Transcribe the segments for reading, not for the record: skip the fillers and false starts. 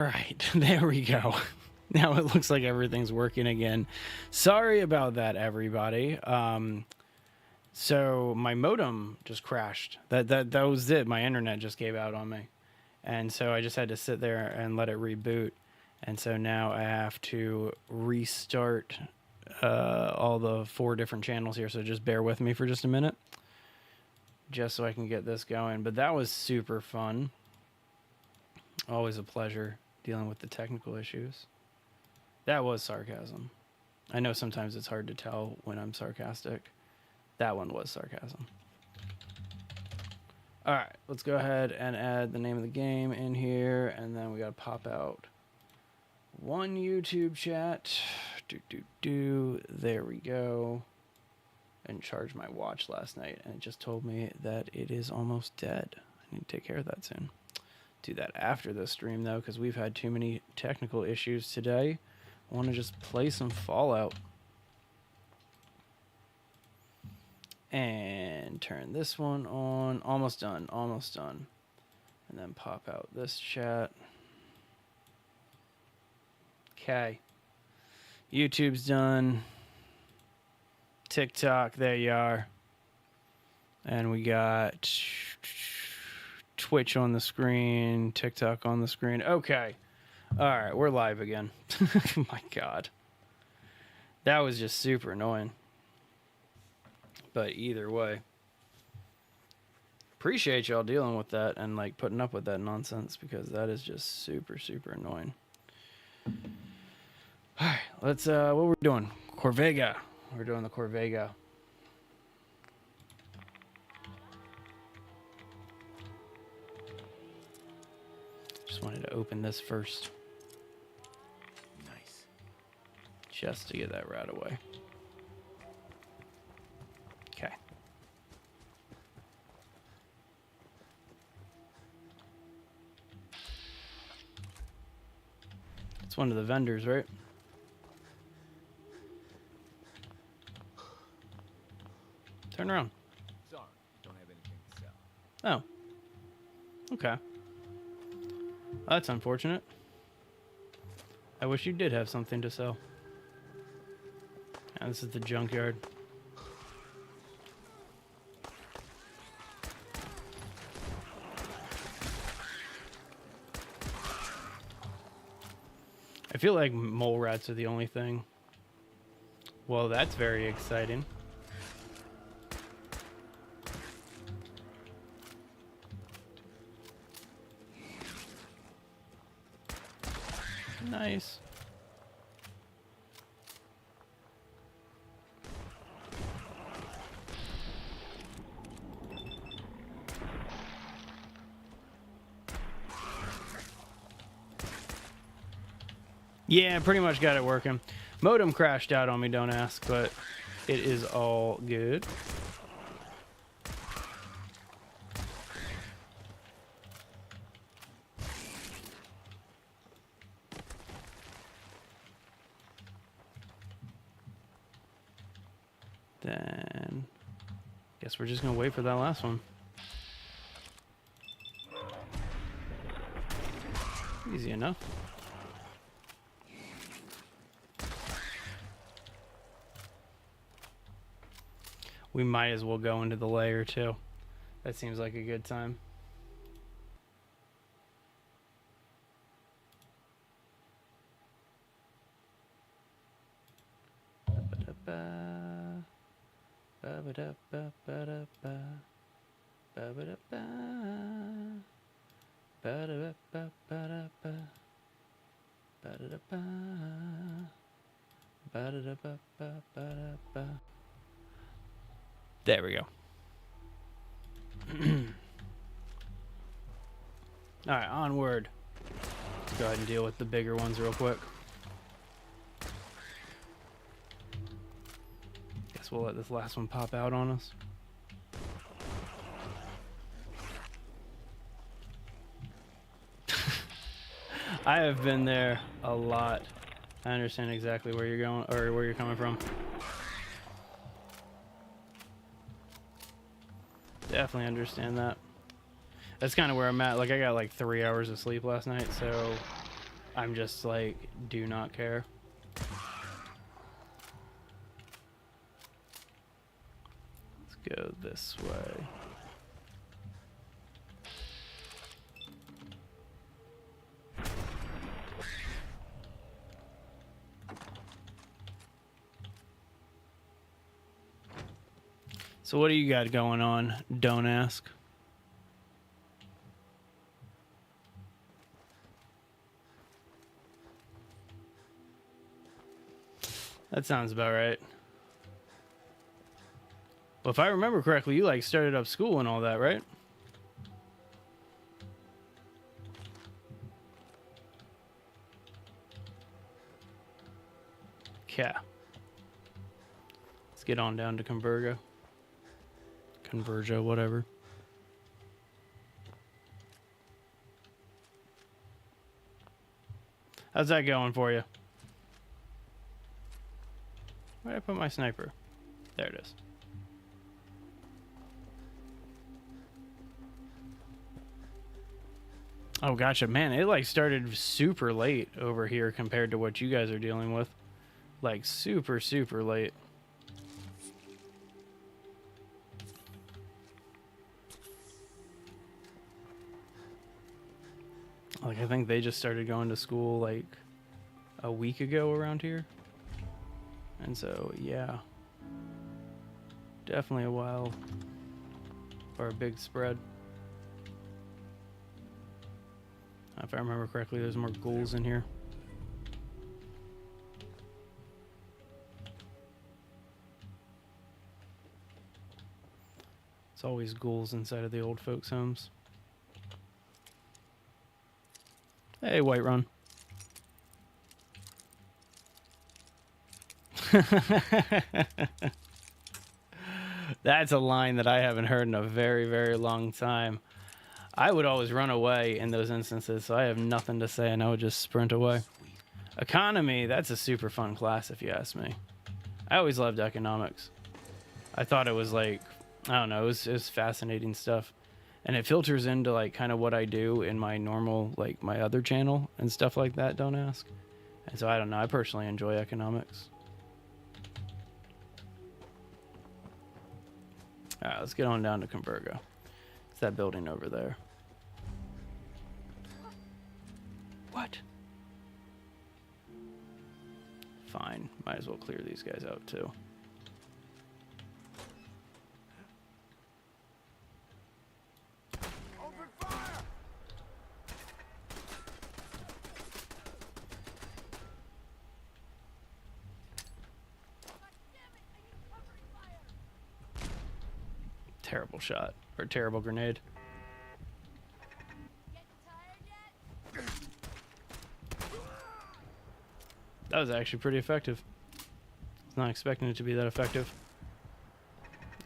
All right, there we go. Now it looks like everything's working again. Sorry about that, everybody. So my modem just crashed. That was it. My internet just gave out on me, and so I just had to sit there and let it reboot. And so now I have to restart all the 4 different channels here. So just bear with me for just a minute, just so I can get this going. But that was super fun. Always a pleasure dealing with the technical issues. That was sarcasm. I know sometimes it's hard to tell when I'm sarcastic. That one was sarcasm. All right, let's go ahead and add the name of the game in here, and then we got to pop out one YouTube chat. There we go. And charged my watch last night, and it just told me that it is almost dead. I need to take care of that soon. Do that after the stream, though, because we've had too many technical issues today. I want to just play some Fallout. And turn this one on. Almost done. Almost done. And then pop out this chat. Okay. YouTube's done. TikTok, there you are. And we got Twitch on the screen, TikTok on the screen. Okay. All right, we're live again. My God. That was just super annoying. But either way, appreciate y'all dealing with that and like putting up with that nonsense, because that is just super, super annoying. All right, let's, what we're doing? Corvega. We're doing the Corvega. Just wanted to open this first. Nice. Just to get that right away. Okay. It's one of the vendors, right? Turn around. Sorry, don't have anything to sell. Oh. Okay. That's unfortunate. I wish you did have something to sell. And this is the junkyard. I feel like mole rats are the only thing. Well, that's very exciting. Nice. Yeah, pretty much got it working. Modem crashed out on me, don't ask, but it is all good. Then, guess we're just gonna wait for that last one. Easy enough. We might as well go into the layer too. That seems like a good time. There we go. All right, onward. Let's go ahead and deal with the bigger ones real quick. Guess we'll let this last one pop out on us. I have been there a lot. I understand exactly where you're going, or where you're coming from. Definitely understand that. That's kind of where I'm at. Like, I got like 3 hours of sleep last night, so I'm just like, do not care. Let's go this way. So what do you got going on? Don't ask. That sounds about right. Well, if I remember correctly, you like started up school and all that, right? Yeah. Let's get on down to Convergo. Convergo, whatever. How's that going for you? Where did I put my sniper? There it is. Oh, gotcha. Man, it like started super late over here compared to what you guys are dealing with. Like super, super late. Like, I think they just started going to school like a week ago around here. And so, yeah. Definitely a while. Or a big spread. If I remember correctly, there's more ghouls in here. It's always ghouls inside of the old folks' homes. Hey, Whiterun. That's a line that I haven't heard in a very, very long time. I would always run away in those instances, so I have nothing to say, and I would just sprint away. Economy, that's a super fun class, if you ask me. I always loved economics. I thought it was like, I don't know, it was fascinating stuff. And it filters into like kind of what I do in my normal, like my other channel and stuff like that, don't ask. And so I don't know, I personally enjoy economics. All right, let's get on down to Convergo. It's that building over there. What? Fine, might as well clear these guys out too. Terrible shot, or terrible grenade. That was actually pretty effective. I was not expecting it to be that effective.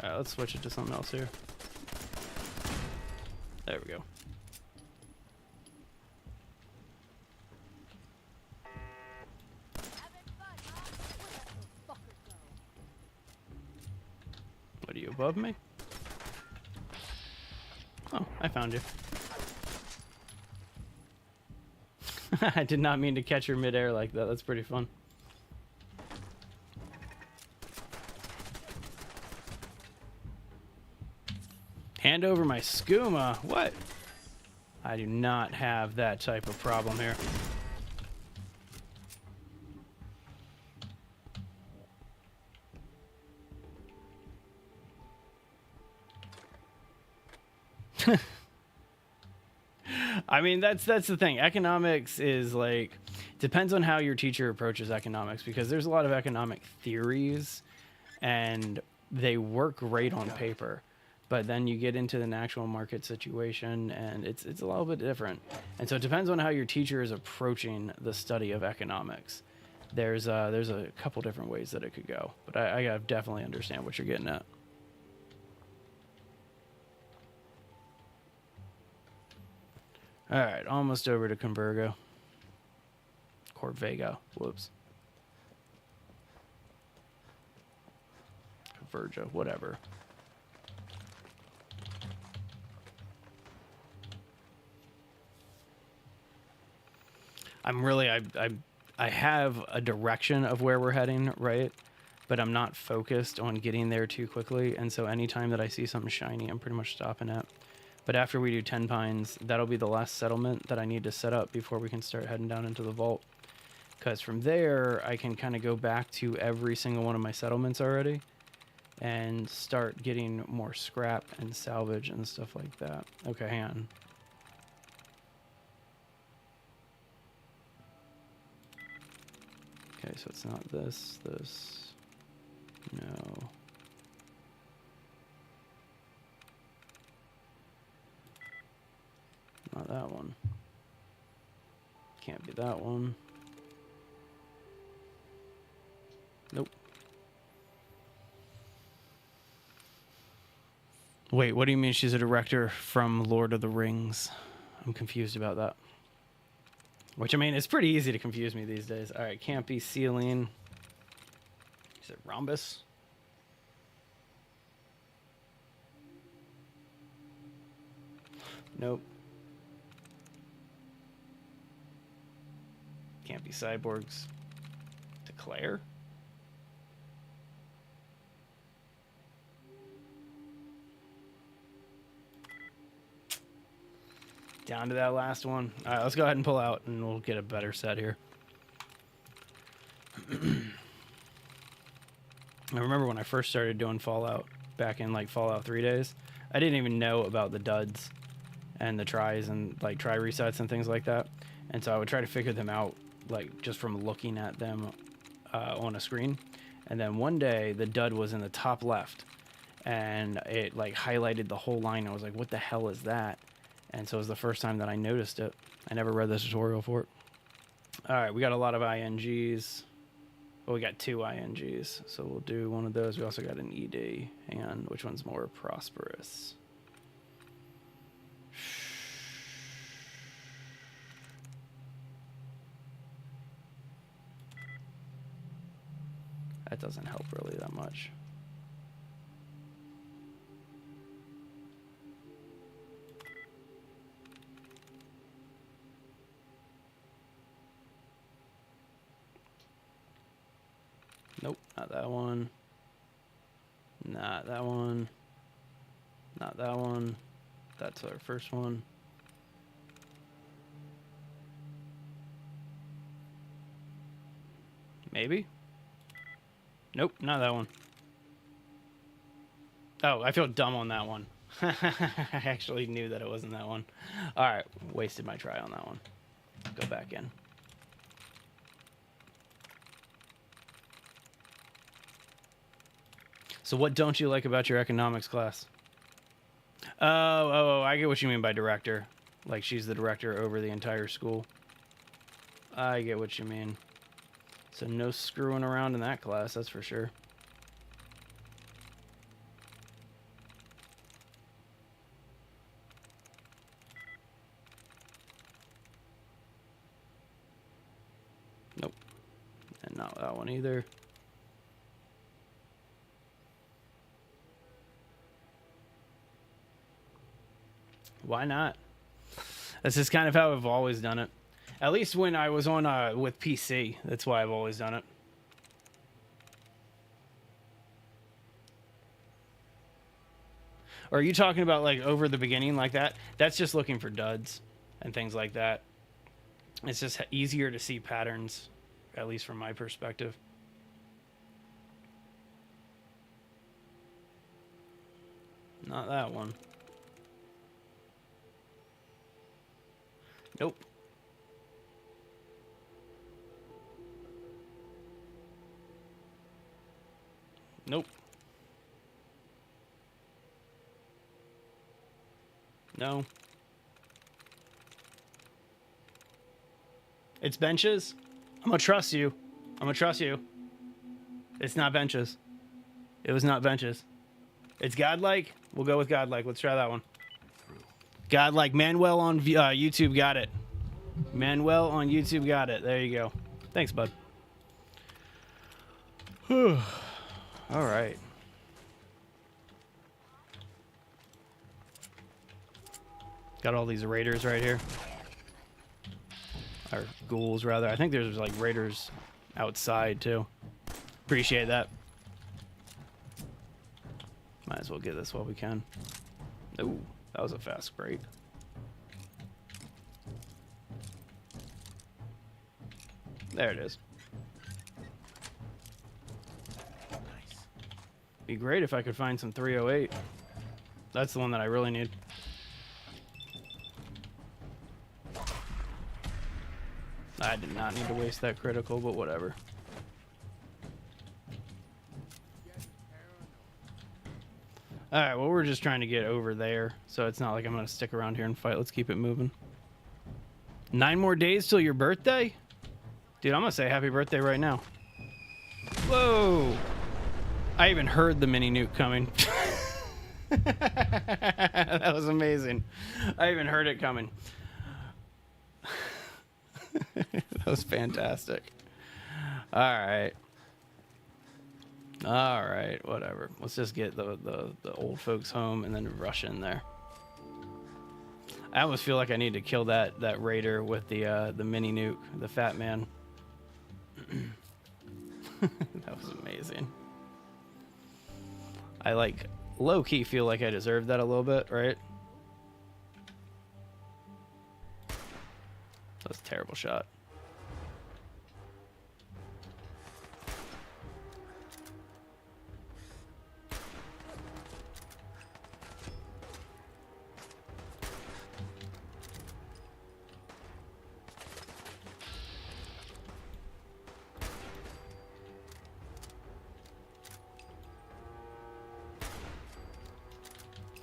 Alright, let's switch it to something else here. There we go. What are you, above me? Oh, I found you. I did not mean to catch her midair like that. That's pretty fun. Hand over my skooma. What? I do not have that type of problem here. I mean, that's the thing. Economics is like, depends on how your teacher approaches economics, because there's a lot of economic theories and they work great on paper, but then you get into an actual market situation and it's a little bit different. And so it depends on how your teacher is approaching the study of economics. There's a couple different ways that it could go, but I definitely understand what you're getting at. All right, almost over to Convergo. Corvega, whoops. Convergo, whatever. I'm really I have a direction of where we're heading, right? But I'm not focused on getting there too quickly, and so anytime that I see something shiny, I'm pretty much stopping at. But after we do 10 Pines, that'll be the last settlement that I need to set up before we can start heading down into the vault. Because from there, I can kind of go back to every single one of my settlements already and start getting more scrap and salvage and stuff like that. Okay, hang on. Okay, so it's not this, no. Not that one. Can't be that one. Nope. Wait, what do you mean she's a director from Lord of the Rings? I'm confused about that. Which, I mean, it's pretty easy to confuse me these days. All right, can't be ceiling. Is it rhombus? Nope. Can't be cyborgs. Declare? Down to that last one. All right, let's go ahead and pull out, and we'll get a better set here. I remember when I first started doing Fallout, back in like Fallout 3 days, I didn't even know about the duds and the tries and like try resets and things like that. And so I would try to figure them out like just from looking at them on a screen. And then one day the dud was in the top left and it like highlighted the whole line. I was like, what the hell is that? And so it was the first time that I noticed it. I never read the tutorial for it. All right, we got a lot of INGs. Well, we got 2 INGs, so we'll do one of those. We also got an ED. Hang on, which one's more prosperous? That doesn't help really that much. Nope, not that one. Not that one. Not that one. That's our first one. Maybe? Nope, not that one. Oh, I feel dumb on that one. I actually knew that it wasn't that one. All right, wasted my try on that one. Go back in. So what don't you like about your economics class? Oh, I get what you mean by director. Like she's the director over the entire school. I get what you mean. So no screwing around in that class, that's for sure. Nope. And not that one either. Why not? That's just kind of how I've always done it. At least when I was on with PC. That's why I've always done it. Or are you talking about like over the beginning like that? That's just looking for duds and things like that. It's just easier to see patterns, at least from my perspective. Not that one. Nope. Nope. No. It's benches? I'm gonna trust you. I'm gonna trust you. It's not benches. It was not benches. It's godlike? We'll go with godlike. Let's try that one. Godlike. Manuel on YouTube got it. Manuel on YouTube got it. There you go. Thanks, bud. All right. Got all these raiders right here. Or ghouls, rather. I think there's like raiders outside, too. Appreciate that. Might as well get this while we can. Ooh, that was a fast break. There it is. Nice. Be great if I could find some 308. That's the one that I really need. I did not need to waste that critical, but whatever. Alright, well, we're just trying to get over there, so it's not like I'm going to stick around here and fight. Let's keep it moving. 9 more days till your birthday? Dude, I'm going to say happy birthday right now. Whoa! I even heard the mini nuke coming. That was amazing. I even heard it coming. That was fantastic. Alright. Alright, whatever. Let's just get the old folks home and then rush in there. I almost feel like I need to kill that raider with the mini nuke, the fat man. That was amazing. I like low-key feel like I deserved that a little bit, right? That's a terrible shot.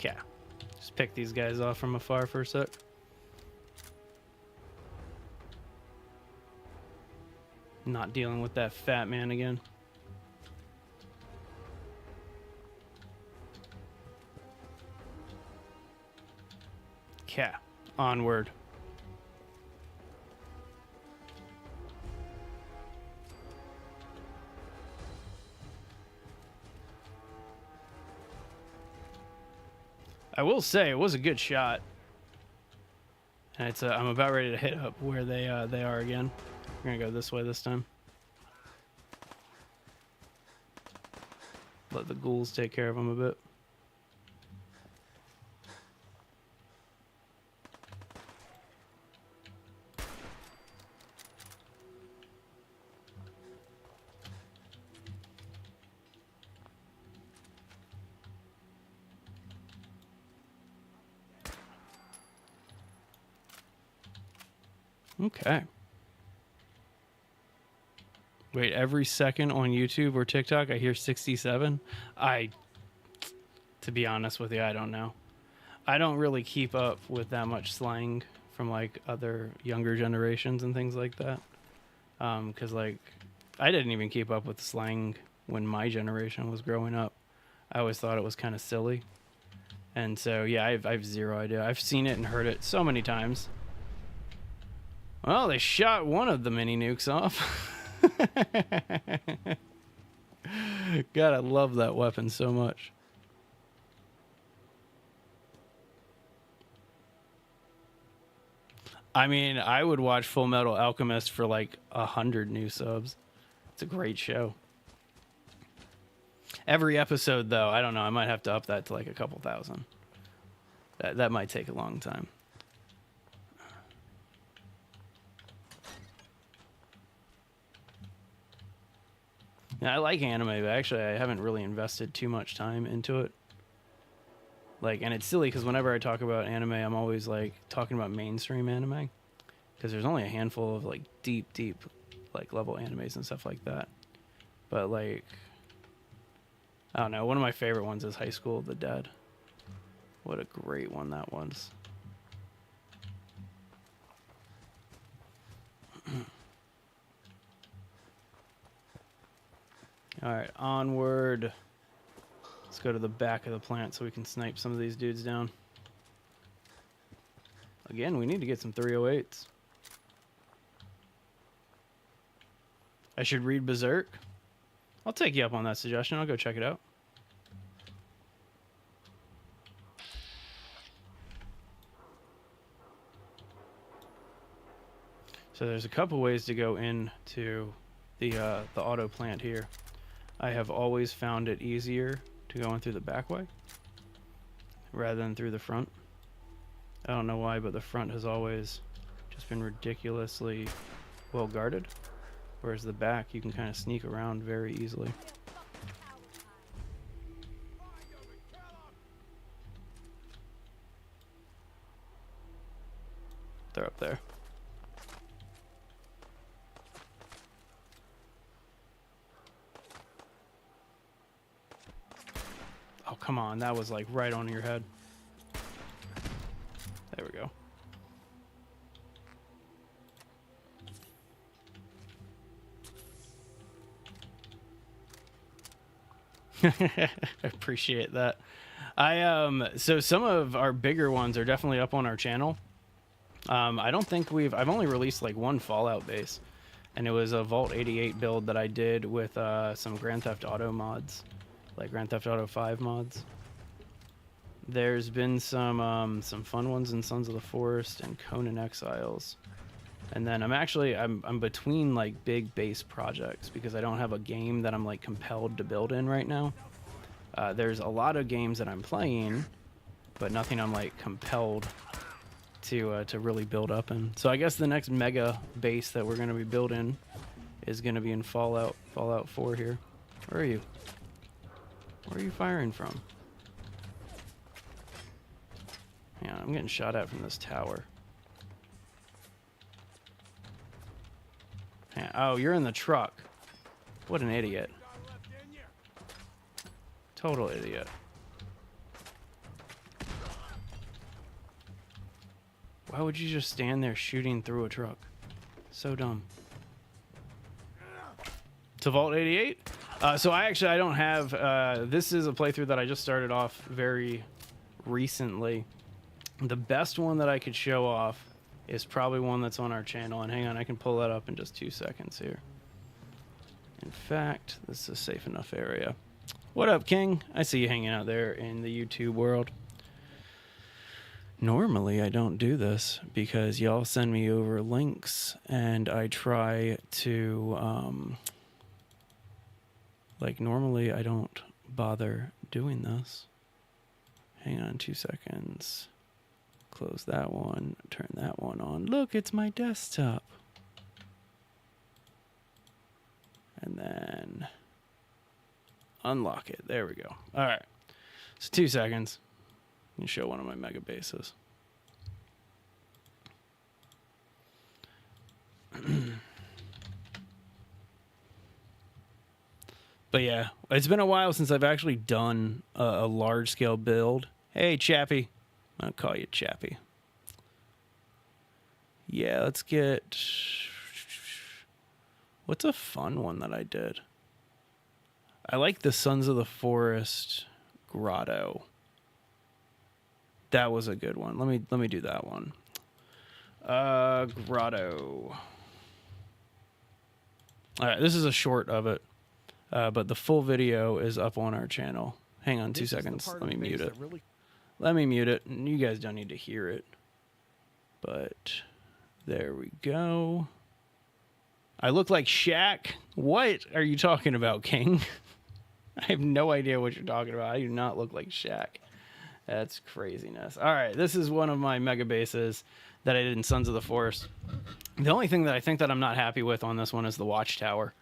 Okay. Just pick these guys off from afar for a sec. Not dealing with that fat man again. Okay. Onward. I will say it was a good shot, and it's I'm about ready to hit up where they are again. We're gonna go this way this time. Let the ghouls take care of them a bit. Okay. Wait, every second on YouTube or TikTok, I hear 67. To be honest with you, I don't know. I don't really keep up with that much slang from like other younger generations and things like that. Because like, I didn't even keep up with slang when my generation was growing up. I always thought it was kind of silly. And so, yeah, I've zero idea. I've seen it and heard it so many times. Well, they shot one of the mini nukes off. God, I love that weapon so much. I mean, I would watch Full Metal Alchemist for like 100 new subs. It's a great show. Every episode, though, I don't know. I might have to up that to like a couple thousand. That might take a long time. Yeah, I like anime, but actually I haven't really invested too much time into it. Like, and it's silly because whenever I talk about anime, I'm always like talking about mainstream anime, because there's only a handful of like deep like level animes and stuff like that. But like, I don't know. One of my favorite ones is High School of the Dead. What a great one that was. All right, onward. Let's go to the back of the plant so we can snipe some of these dudes down. Again, we need to get some 308s. I should read Berserk. I'll take you up on that suggestion. I'll go check it out. So there's a couple ways to go into the auto plant here. I have always found it easier to go in through the back way rather than through the front. I don't know why, but the front has always just been ridiculously well guarded, whereas the back you can kind of sneak around very easily. They're up there. Oh, come on. That was like right on your head. There we go. I appreciate that. So some of our bigger ones are definitely up on our channel. I don't think I've only released like one Fallout base, and it was a Vault 88 build that I did with some Grand Theft Auto mods, like Grand Theft Auto 5 mods. There's been some fun ones in Sons of the Forest and Conan Exiles. And then I'm between like big base projects because I don't have a game that I'm like compelled to build in right now. There's a lot of games that I'm playing, but nothing I'm like compelled to really build up in. So I guess the next mega base that we're going to be building is going to be in Fallout 4 here. Where are you? Where are you firing from? Yeah, I'm getting shot at from this tower. Yeah, oh, you're in the truck. What an idiot. Total idiot. Why would you just stand there shooting through a truck? So dumb. To Vault 88? So I don't have... this is a playthrough that I just started off very recently. The best one that I could show off is probably one that's on our channel. And hang on, I can pull that up in just 2 seconds here. In fact, this is a safe enough area. What up, King? I see you hanging out there in the YouTube world. Normally, I don't do this because y'all send me over links and I try to, like, normally I don't bother doing this. Hang on 2 seconds. Close that one, turn that one on. Look, it's my desktop. And then unlock it. There we go. All right. So 2 seconds. Let me show one of my mega bases. But yeah, it's been a while since I've actually done a large scale build. Hey, Chappie. I'll call you Chappie. Yeah, let's get... What's a fun one that I did? I like the Sons of the Forest Grotto. That was a good one. Let me do that one. Grotto. All right, this is a short of it, but the full video is up on our channel. Hang on 2 seconds. Let me mute it. Let me mute it. You guys don't need to hear it. But there we go. I look like Shaq. What are you talking about, King? I have no idea what you're talking about. I do not look like Shaq. That's craziness. All right, this is one of my mega bases that I did in Sons of the Forest. The only thing that I think that I'm not happy with on this one is the watchtower.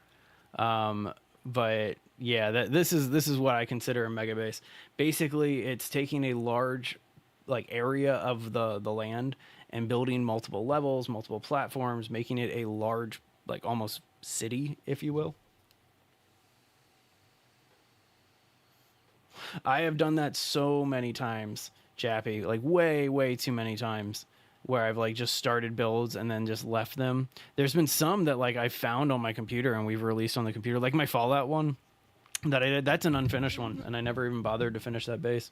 But yeah, this is what I consider a mega base. Basically, it's taking a large like area of the land and building multiple levels, multiple platforms, making it a large like almost city, if you will. I have done that so many times, Chappie, like way too many times, where I've like just started builds and then just left them. There's been some that like I found on my computer and we've released on the computer, like my Fallout one that I did. That's an unfinished one, and I never even bothered to finish that base.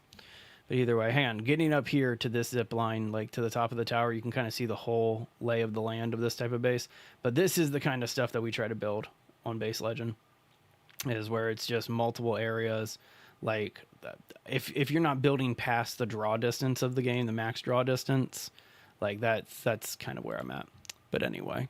But either way, hang on. Getting up here to this zip line, like to the top of the tower, you can kind of see the whole lay of the land of this type of base. But this is the kind of stuff that we try to build on Base Legend, is where it's just multiple areas. Like if you're not building past the draw distance of the game, the max draw distance, like that's kind of where I'm at. But anyway,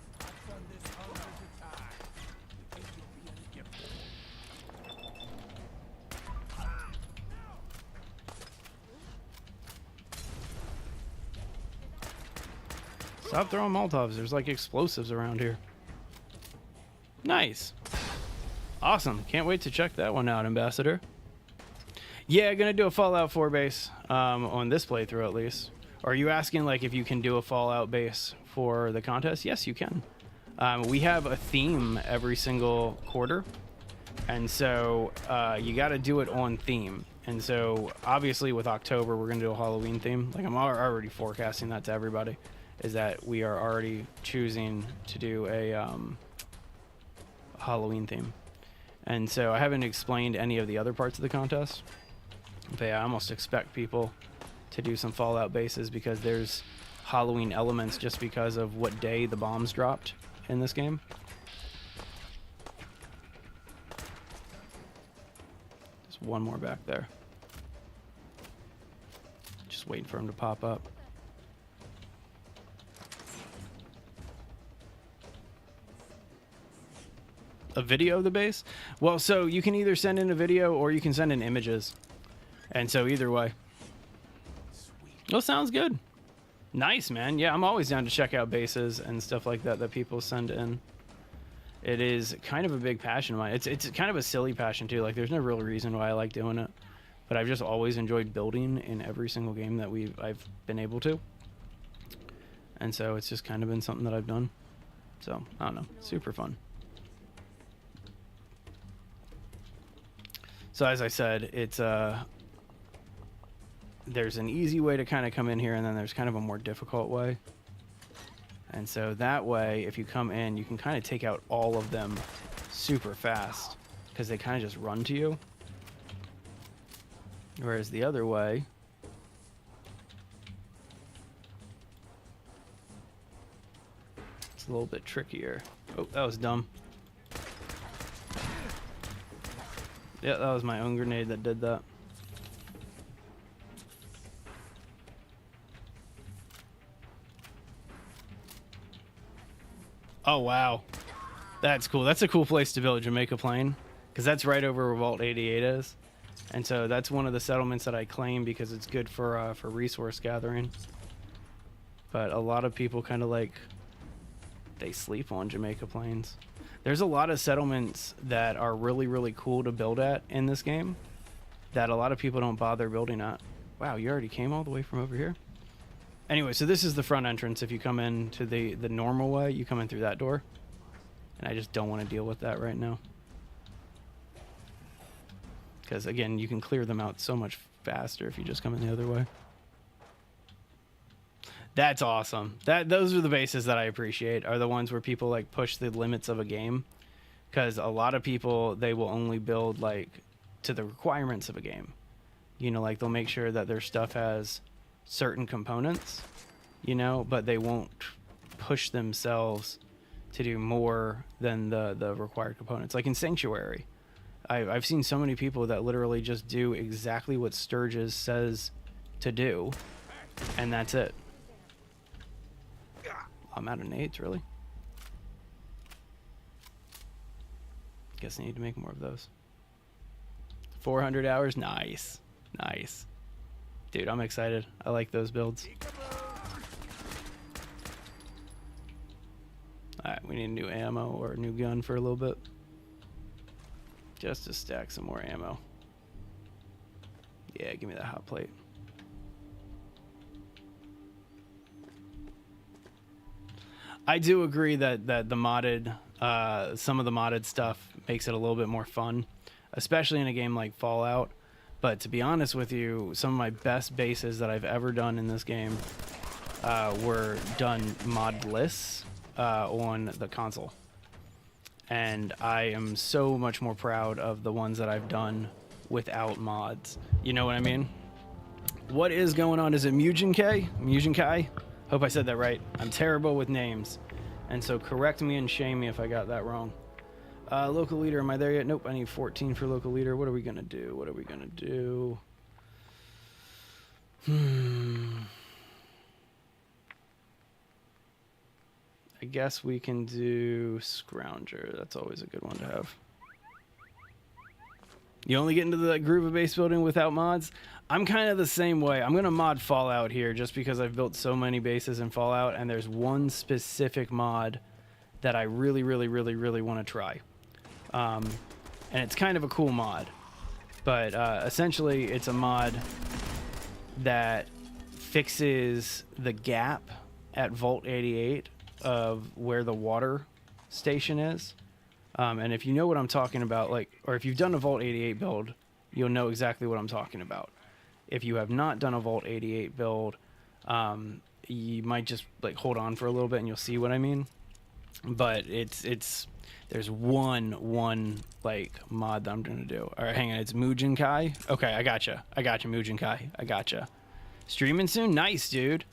Stop throwing Molotovs. There's like explosives around here. Nice. Awesome. Can't wait to check that one out, Ambassador. Yeah, gonna do a Fallout 4 base on this playthrough at least. Are you asking like if you can do a Fallout base for the contest? Yes, you can. We have a theme every single quarter, and so you got to do it on theme. And so obviously with October we're gonna do a Halloween theme. Like I'm already forecasting that to everybody, is that we are already choosing to do a Halloween theme. And so I haven't explained any of the other parts of the contest, but yeah, I almost expect people to do some Fallout bases because there's Halloween elements just because of what day the bombs dropped in this game. There's one more back there. Just waiting for him to pop up. A video of the base? Well, so you can either send in a video or you can send in images. And so either way. Well, sounds good. Nice, man. Yeah, I'm always down to check out bases and stuff like that that people send in. It is kind of a big passion of mine. It's kind of a silly passion too. Like there's no real reason why I like doing it, but I've just always enjoyed building in every single game that I've been able to. And so it's just kind of been something that I've done. So, I don't know. Super fun. So as I said, it's there's an easy way to kind of come in here, and then there's kind of a more difficult way. And so that way, if you come in, you can kind of take out all of them super fast because they kind of just run to you. Whereas the other way, it's a little bit trickier. Oh, that was dumb. Yeah, that was my own grenade that did that. Oh, wow. That's cool. That's a cool place to build Jamaica Plain, because that's right over where Vault 88 is. And so that's one of the settlements that I claim because it's good for resource gathering. But a lot of people kind of like, they sleep on Jamaica Plains. There's a lot of settlements that are really, really cool to build at in this game that a lot of people don't bother building at. Wow, you already came all the way from over here? Anyway, so this is the front entrance. If you come in to the normal way, you come in through that door. And I just don't want to deal with that right now. Because, again, you can clear them out so much faster if you just come in the other way. That's awesome. Those are the bases that I appreciate, are the ones where people like push the limits of a game. Because a lot of people, they will only build like to the requirements of a game. You know, like they'll make sure that their stuff has certain components, you know, but they won't push themselves to do more than the required components. Like in Sanctuary, I've seen so many people that literally just do exactly what Sturgis says to do, and that's it. I'm out of nades, really? Guess I need to make more of those. 400 hours? Nice. Nice. Dude, I'm excited. I like those builds. Alright, we need new ammo or a new gun for a little bit. Just to stack some more ammo. Yeah, give me that hot plate. I do agree that the modded, some of the modded stuff makes it a little bit more fun, especially in a game like Fallout. But to be honest with you, some of my best bases that I've ever done in this game were done modless on the console. And I am so much more proud of the ones that I've done without mods. You know what I mean? What is going on? Is it Mugen K? Mugen Kai? Hope I said that right. I'm terrible with names. And so correct me and shame me if I got that wrong. Local leader, am I there yet? Nope, I need 14 for local leader. What are we gonna do? What are we gonna do? I guess we can do Scrounger. That's always a good one to have. You only get into the groove of base building without mods. I'm kind of the same way. I'm going to mod Fallout here just because I've built so many bases in Fallout, and there's one specific mod that I really, really, really, really want to try. And it's kind of a cool mod. But essentially, it's a mod that fixes the gap at Vault 88 of where the water station is. And if you know what I'm talking about, like, or if you've done a Vault 88 build, you'll know exactly what I'm talking about. If you have not done a Vault 88 build, you might just like hold on for a little bit and you'll see what I mean. But there's one like mod that I'm gonna do. All right, hang on, it's Muujin Kai. Okay, I gotcha, Muujin Kai, I gotcha. Streaming soon, nice, dude.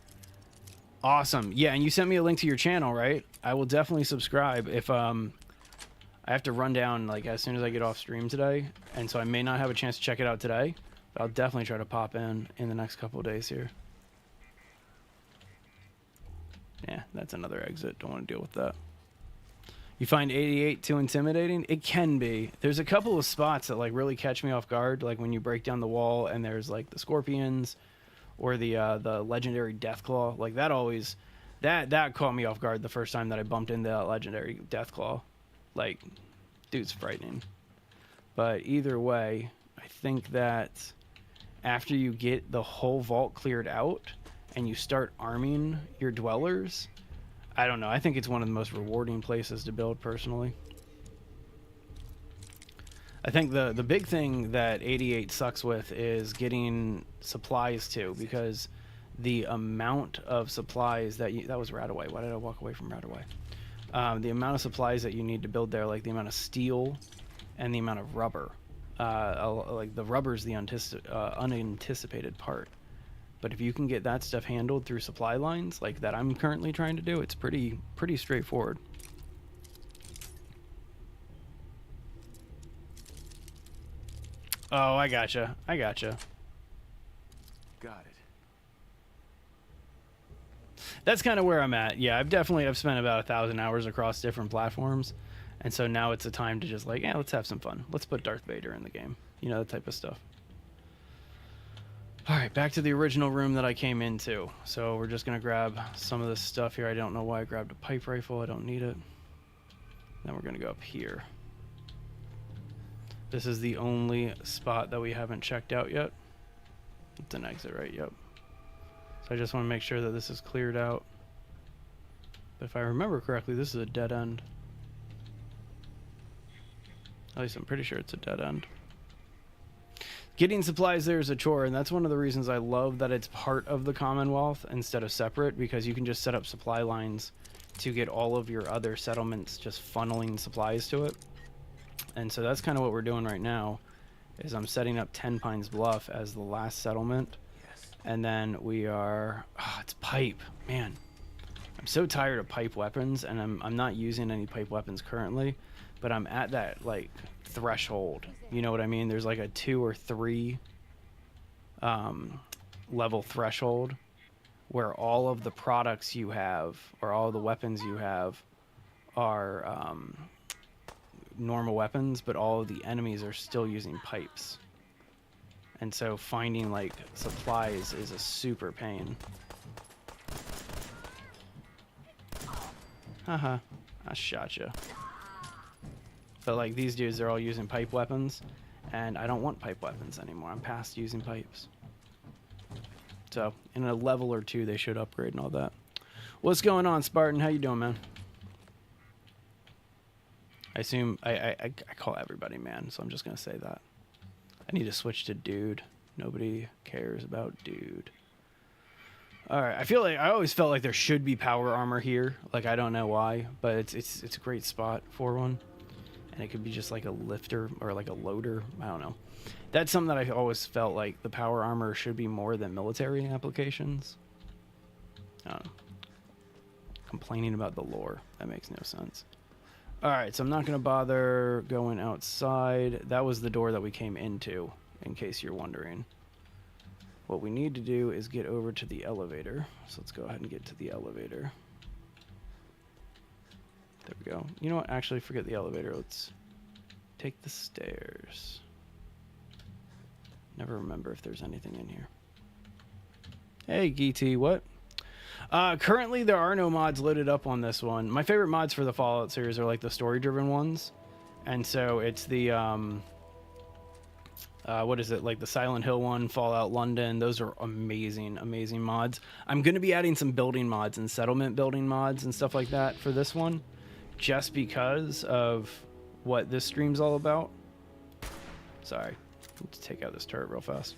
Awesome, yeah, and you sent me a link to your channel, right? I will definitely subscribe if I have to run down like as soon as I get off stream today, and so I may not have a chance to check it out today, but I'll definitely try to pop in the next couple of days here. Yeah, that's another exit. Don't want to deal with that. You find 88 too intimidating? It can be. There's a couple of spots that like really catch me off guard, like when you break down the wall and there's like the scorpions or the legendary Deathclaw. Like that always that caught me off guard the first time that I bumped into that legendary Deathclaw. Like, dude's frightening. But either way, I think that after you get the whole vault cleared out and you start arming your dwellers, I don't know, I think it's one of the most rewarding places to build personally. I think the big thing that 88 sucks with is getting supplies too, because the amount of supplies that was Radaway. Why did I walk away from Radaway? The amount of supplies that you need to build there, like the amount of steel and the amount of rubber. Like the rubber's the unanticipated part. But if you can get that stuff handled through supply lines like that I'm currently trying to do, it's pretty straightforward. Oh, I gotcha. Got it. That's kind of where I'm at. Yeah, I've spent about 1,000 hours across different platforms. And so now it's a time to just like, yeah, let's have some fun. Let's put Darth Vader in the game. You know, that type of stuff. All right, back to the original room that I came into. So we're just going to grab some of this stuff here. I don't know why I grabbed a pipe rifle. I don't need it. Then we're going to go up here. This is the only spot that we haven't checked out yet. It's an exit, right? Yep. So I just want to make sure that this is cleared out. But if I remember correctly, this is a dead end. At least I'm pretty sure it's a dead end. Getting supplies there is a chore, and that's one of the reasons I love that it's part of the Commonwealth instead of separate, because you can just set up supply lines to get all of your other settlements just funneling supplies to it. And so that's kind of what we're doing right now, is I'm setting up 10 Pines Bluff as the last settlement. Yes. And then we are... Oh, it's pipe. Man, I'm so tired of pipe weapons, and I'm not using any pipe weapons currently, but I'm at that, like, threshold. You know what I mean? There's like a 2 or 3 level threshold where all of the products you have, or all the weapons you have, are normal weapons, but all of the enemies are still using pipes. And so finding like supplies is a super pain. Haha, I shot you. But like these dudes, they're all using pipe weapons, and I don't want pipe weapons anymore. I'm past using pipes. So in a level or 2, they should upgrade and all that. What's going on, Spartan? How you doing, man? I assume I call everybody man, so I'm just gonna say that. I need to switch to dude. Nobody cares about dude. All right, I always felt like there should be power armor here. Like I don't know why, but it's a great spot for one. And it could be just like a lifter or like a loader. I don't know. That's something that I always felt like the power armor should be more than military applications. I don't know. Complaining about the lore. That makes no sense. Alright, so I'm not going to bother going outside. That was the door that we came into, in case you're wondering. What we need to do is get over to the elevator. So let's go ahead and get to the elevator. There we go. You know what? Actually, forget the elevator. Let's take the stairs. Never remember if there's anything in here. Hey, GT, what? Currently, there are no mods loaded up on this one. My favorite mods for the Fallout series are like the story-driven ones. And so it's the, what is it? Like the Silent Hill one, Fallout London. Those are amazing, amazing mods. I'm going to be adding some building mods and settlement building mods and stuff like that for this one. Just because of what this stream's all about. Sorry. Let's take out this turret real fast.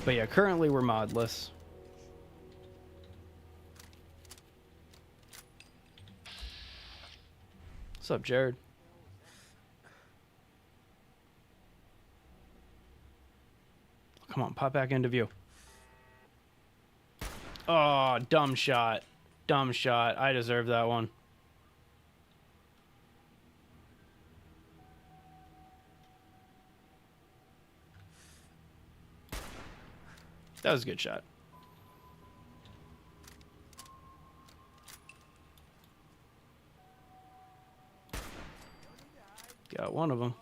But yeah, currently we're modless. What's up, Jared? Come on, pop back into view. Oh, dumb shot. Dumb shot. I deserve that one. That was a good shot. Got one of them.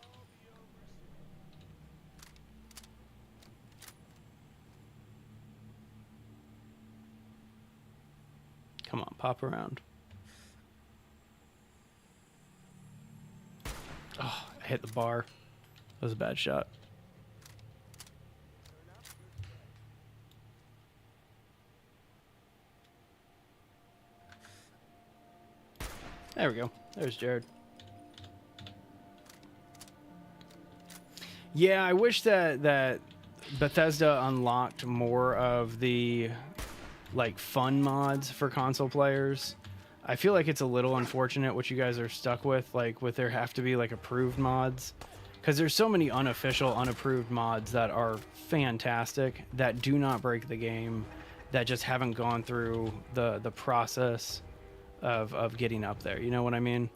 Come on, pop around. Oh, I hit the bar. That was a bad shot. There we go. There's Jared. Yeah, I wish that Bethesda unlocked more of the like fun mods for console players. I feel like it's a little unfortunate what you guys are stuck with, like with there have to be like approved mods, because there's so many unofficial, unapproved mods that are fantastic that do not break the game, that just haven't gone through the process of getting up there. You know what I mean?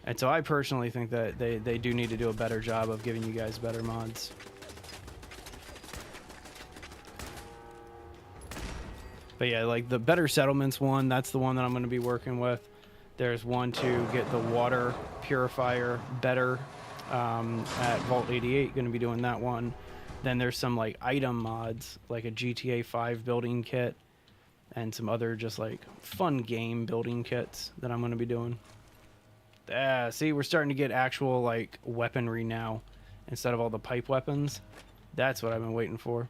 And so I personally think that they do need to do a better job of giving you guys better mods. But yeah, like the Better Settlements one, that's the one that I'm going to be working with. There's one to get the water purifier better at Vault 88, going to be doing that one. Then there's some like item mods, like a GTA 5 building kit, and some other just like fun game building kits that I'm going to be doing. See, we're starting to get actual like weaponry now instead of all the pipe weapons. That's what I've been waiting for.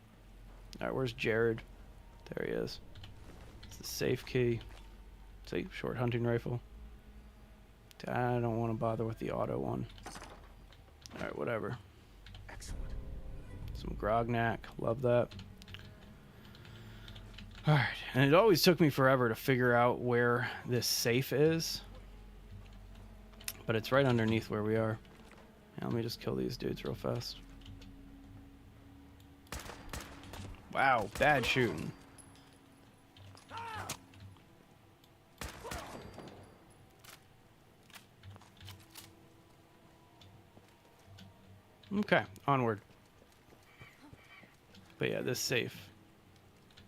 All right, where's Jared? There he is. It's the safe key. See, short hunting rifle. I don't want to bother with the auto one. All right, whatever. Excellent. Some grognak, love that. All right, and it always took me forever to figure out where this safe is, but it's right underneath where we are. Now, let me just kill these dudes real fast. Wow, bad shooting. Okay, onward. But yeah, this safe.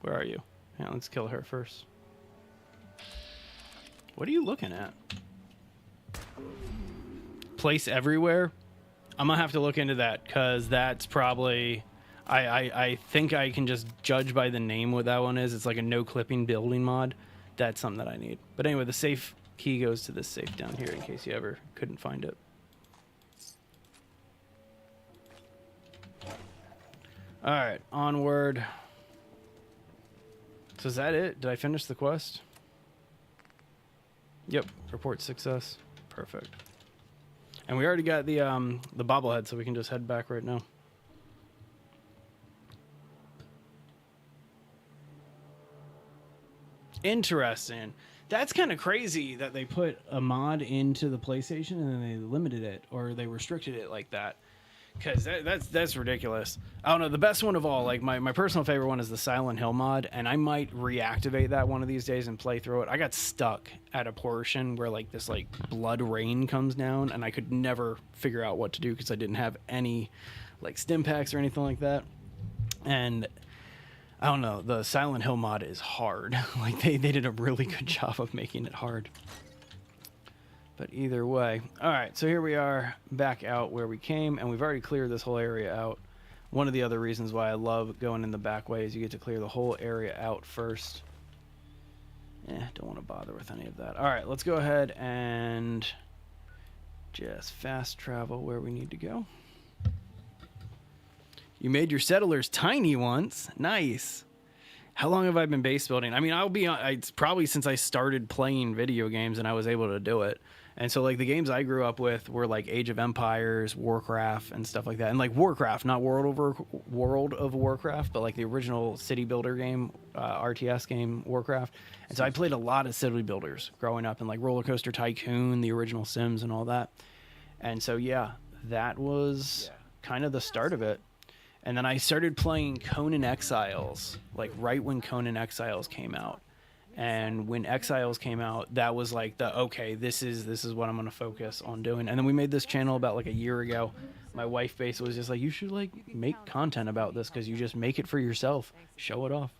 Where are you? Yeah, let's kill her first. What are you looking at? Place everywhere? I'm gonna have to look into that, because that's probably... I think I can just judge by the name what that one is. It's like a no clipping building mod. That's something that I need. But anyway, the safe key goes to this safe down here in case you ever couldn't find it. Alright, onward. So is that it? Did I finish the quest? Yep, report success. Perfect. And we already got the bobblehead, so we can just head back right now. Interesting. That's kind of crazy that they put a mod into the PlayStation and then they limited it, or they restricted it like that. Because that's ridiculous. I don't know. The best one of all, like my personal favorite one, is the Silent Hill mod, and I might reactivate that one of these days and play through it. I got stuck at a portion where like this like blood rain comes down, and I could never figure out what to do because I didn't have any like stim packs or anything like that. And I don't know. The Silent Hill mod is hard. Like they did a really good job of making it hard. But either way. All right, so here we are back out where we came, and we've already cleared this whole area out. one of the other reasons why I love going in the back way is you get to clear the whole area out first. Don't want to bother with any of that. All right, let's go ahead and just fast travel where we need to go. You made your settlers tiny once. Nice. How long have I been base building? I mean, it's probably since I started playing video games and I was able to do it. And so, like, the games I grew up with were, like, Age of Empires, Warcraft, and stuff like that. And, like, Warcraft, not World of Warcraft, but, like, the original city builder game, RTS game, Warcraft. And so I played a lot of city builders growing up, and, like, Roller Coaster Tycoon, the original Sims, and all that. And so, yeah, that was kind of the start of it. And then I started playing Conan Exiles, like, right when Conan Exiles came out. And when Exiles came out, that was like okay, this is what I'm going to focus on doing. And then we made this channel about like a year ago. My wife basically was just like, you should like make content about this because you just make it for yourself. Show it off.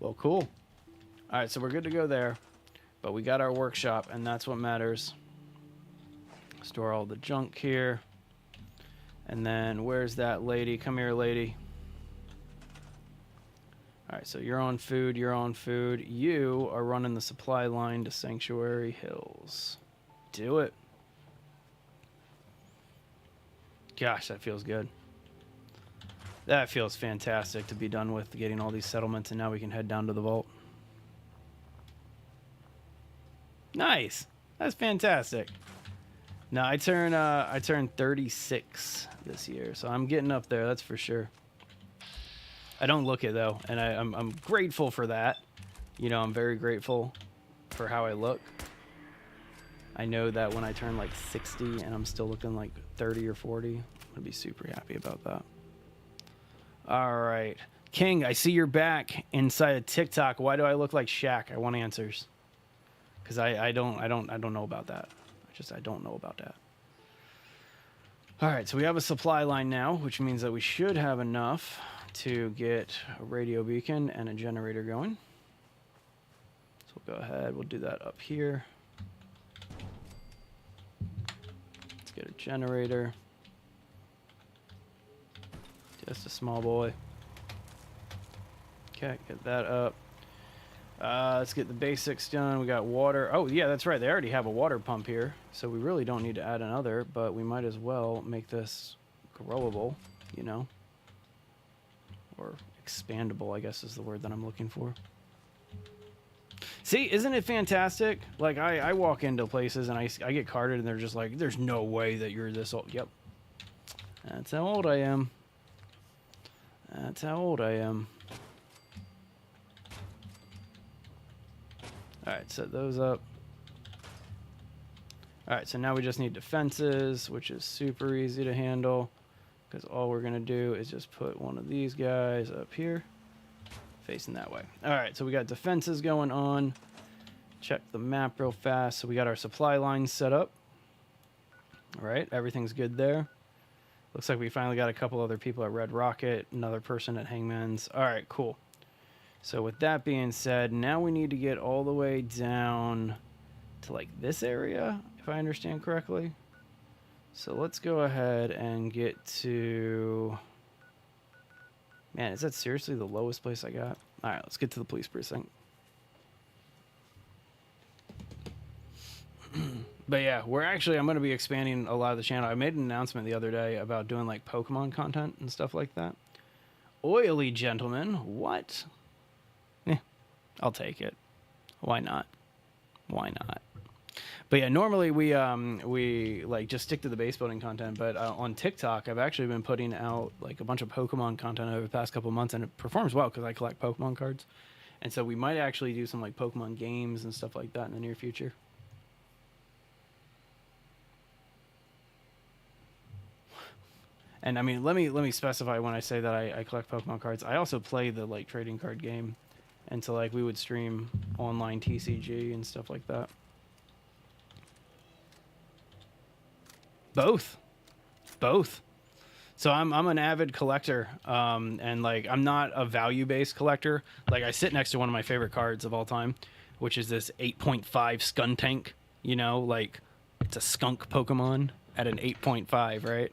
Well, cool. All right, so we're good to go there. But we got our workshop, and that's what matters. Store all the junk here. And then where's that lady? Come here, lady. All right, so you're on food, you're on food. You are running the supply line to Sanctuary Hills. Do it. Gosh, that feels good. That feels fantastic to be done with getting all these settlements, and now we can head down to the vault. Nice. That's fantastic. Now, I turn 36 this year, so I'm getting up there, that's for sure. I don't look it though, and I'm grateful for that. You know, I'm very grateful for how I look. I know that when I turn like 60 and I'm still looking like 30 or 40, I'm gonna be super happy about that. All right, King, I see you're back inside of TikTok. Why do I look like Shaq? I want answers, because I don't know about that. I don't know about that. All right, so we have a supply line now, which means that we should have enough to get a radio beacon and a generator going. So we'll go ahead, we'll do that up here. Let's get a generator. Just a small boy. Okay, get that up. Let's get the basics done. We got water. Oh, yeah, that's right. They already have a water pump here, so we really don't need to add another, but we might as well make this growable, you know? Or expandable, I guess is the word that I'm looking for. See, isn't it fantastic? Like, I walk into places and I get carded and they're just like, there's no way that you're this old. Yep. That's how old I am. That's how old I am. Alright, set those up. Alright, so now we just need defenses, which is super easy to handle. Because all we're going to do is just put one of these guys up here, facing that way. Alright, so we got defenses going on. Check the map real fast. So we got our supply lines set up. Alright, everything's good there. Looks like we finally got a couple other people at Red Rocket, another person at Hangman's. Alright, cool. So with that being said, now we need to get all the way down to like this area, if I understand correctly. So let's go ahead and get to... Man, is that seriously the lowest place I got? All right, let's get to the police precinct. But yeah, I'm going to be expanding a lot of the channel. I made an announcement the other day about doing like Pokemon content and stuff like that. Oily gentleman, what? I'll take it. Why not? Why not? But yeah, normally we like just stick to the base building content, but on TikTok I've actually been putting out like a bunch of Pokemon content over the past couple months, and it performs well because I collect Pokemon cards. And so we might actually do some like Pokemon games and stuff like that in the near future. And I mean, let me specify when I say that I collect Pokemon cards. I also play the like trading card game, and so like we would stream online TCG and stuff like that. Both. So I'm an avid collector, and like I'm not a value-based collector. Like I sit next to one of my favorite cards of all time, which is this 8.5 Skuntank. You know, like it's a skunk Pokemon. at an 8.5, right?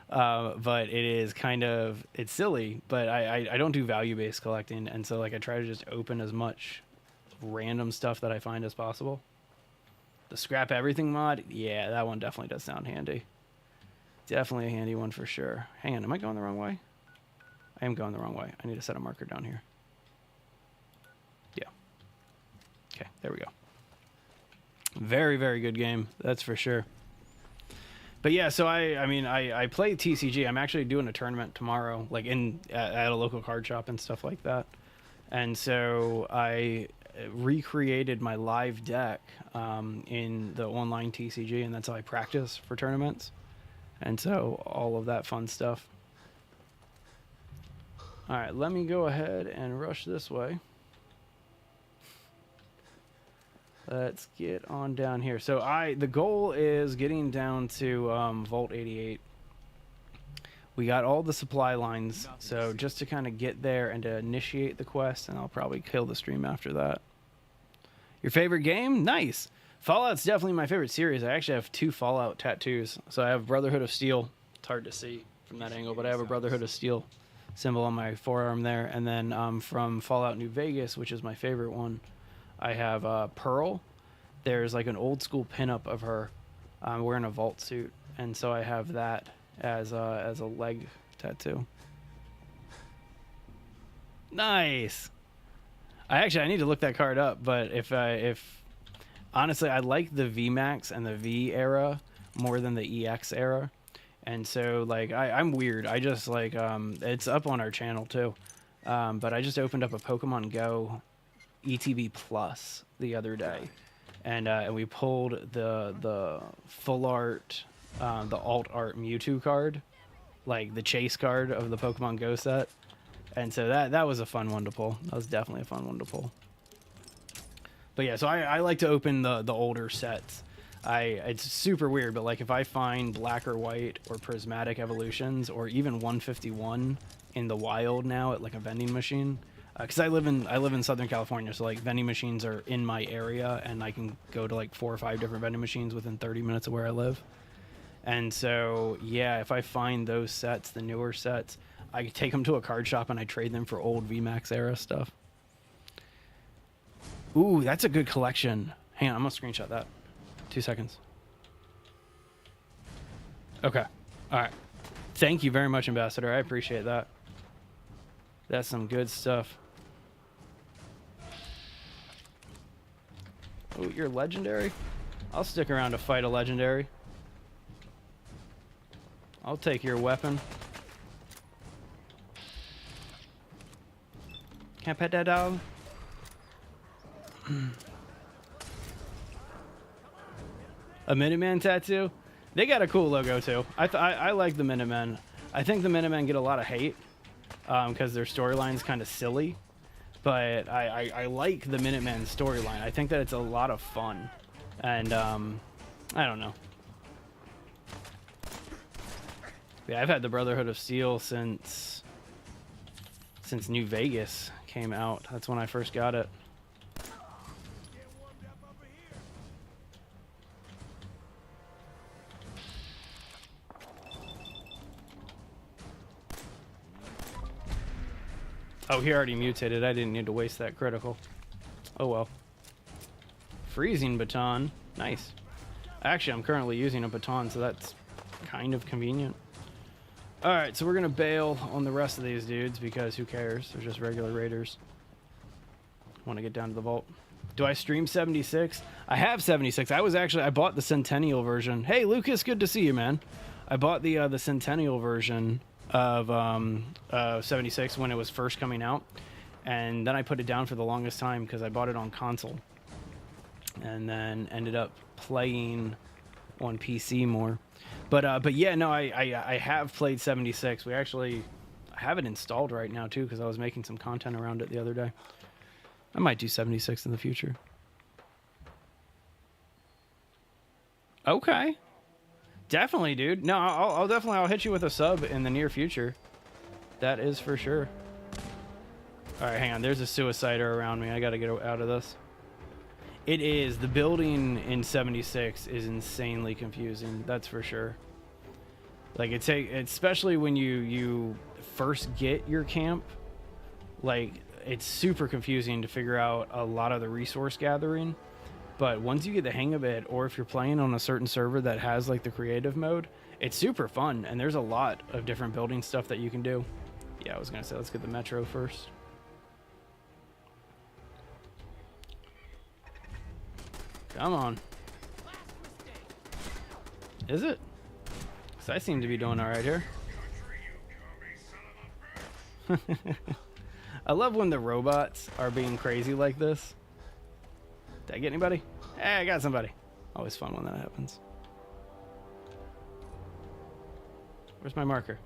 But it is kind of, it's silly, but I don't do value-based collecting, and so like I try to just open as much random stuff that I find as possible. The scrap everything mod, yeah, that one definitely does sound handy. Definitely a handy one for sure. Hang on, am I going the wrong way? I am going the wrong way. I need to set a marker down here. Yeah. Okay, there we go. Very, very good game, that's for sure. But yeah, so I play TCG. I'm actually doing a tournament tomorrow, like at a local card shop and stuff like that. And so I recreated my live deck in the online TCG, and that's how I practice for tournaments. And so all of that fun stuff. All right, let me go ahead and rush this way. Let's get on down here. So the goal is getting down to Vault 88. We got all the supply lines, so just to kind of get there and to initiate the quest, and I'll probably kill the stream after that. Your favorite game? Nice. Fallout's definitely my favorite series. I actually have 2 Fallout tattoos. So I have Brotherhood of Steel. It's hard to see from that angle, but I have a Brotherhood of Steel symbol on my forearm there. And then from Fallout New Vegas, which is my favorite one, I have Pearl. There's like an old school pinup of her wearing a vault suit, and so I have that as a leg tattoo. Nice. I need to look that card up, but if honestly, I like the VMAX and the V era more than the EX era, and so like I'm weird. I just like it's up on our channel too, but I just opened up a Pokemon Go ETB Plus the other day, and we pulled the full art, the alt art Mewtwo card, like the chase card of the Pokemon Go set, and so that was a fun one to pull. That was definitely a fun one to pull. But yeah, so I like to open the older sets. It's super weird, but like if I find black or white or prismatic evolutions or even 151 in the wild now at like a vending machine. Because I live in Southern California, so like vending machines are in my area, and I can go to like 4 or 5 different vending machines within 30 minutes of where I live. And so yeah, if I find those sets, the newer sets, I take them to a card shop and I trade them for old VMAX era stuff. Ooh, that's a good collection. Hang on, I'm gonna screenshot that. 2 seconds. Okay, all right. Thank you very much, Ambassador. I appreciate that. That's some good stuff. Oh, you're legendary? I'll stick around to fight a legendary. I'll take your weapon. Can't pet that dog? A Minuteman tattoo? They got a cool logo too. I like the Minutemen. I think the Minutemen get a lot of hate because their storyline's kind of silly. But I like the Minutemen storyline. I think that it's a lot of fun. And I don't know. Yeah, I've had the Brotherhood of Steel since New Vegas came out. That's when I first got it. Oh, he already mutated. I didn't need to waste that critical. Oh well. Freezing baton. Nice. Actually, I'm currently using a baton, so that's kind of convenient. Alright, so we're going to bail on the rest of these dudes because who cares? They're just regular raiders. Want to get down to the vault. Do I stream 76? I have 76. I bought the Centennial version. Hey, Lucas, good to see you, man. I bought the Centennial version of 76 when it was first coming out, and then I put it down for the longest time because I bought it on console, and then ended up playing on PC more. But yeah, no, I have played 76. I have it installed right now too because I was making some content around it the other day. I might do 76 in the future. Okay. Definitely, dude. No, I'll hit you with a sub in the near future. That is for sure. All right, hang on. There's a suicider around me. I got to get out of this. It is. The building in 76 is insanely confusing. That's for sure. Like especially when you first get your camp, like it's super confusing to figure out a lot of the resource gathering. But once you get the hang of it, or if you're playing on a certain server that has like the creative mode, it's super fun, and there's a lot of different building stuff that you can do. Yeah, I was gonna say, let's get the metro first. Come on. Is it? Because I seem to be doing all right here. I love when the robots are being crazy like this. Did I get anybody? Hey, I got somebody. Always fun when that happens. Where's my marker?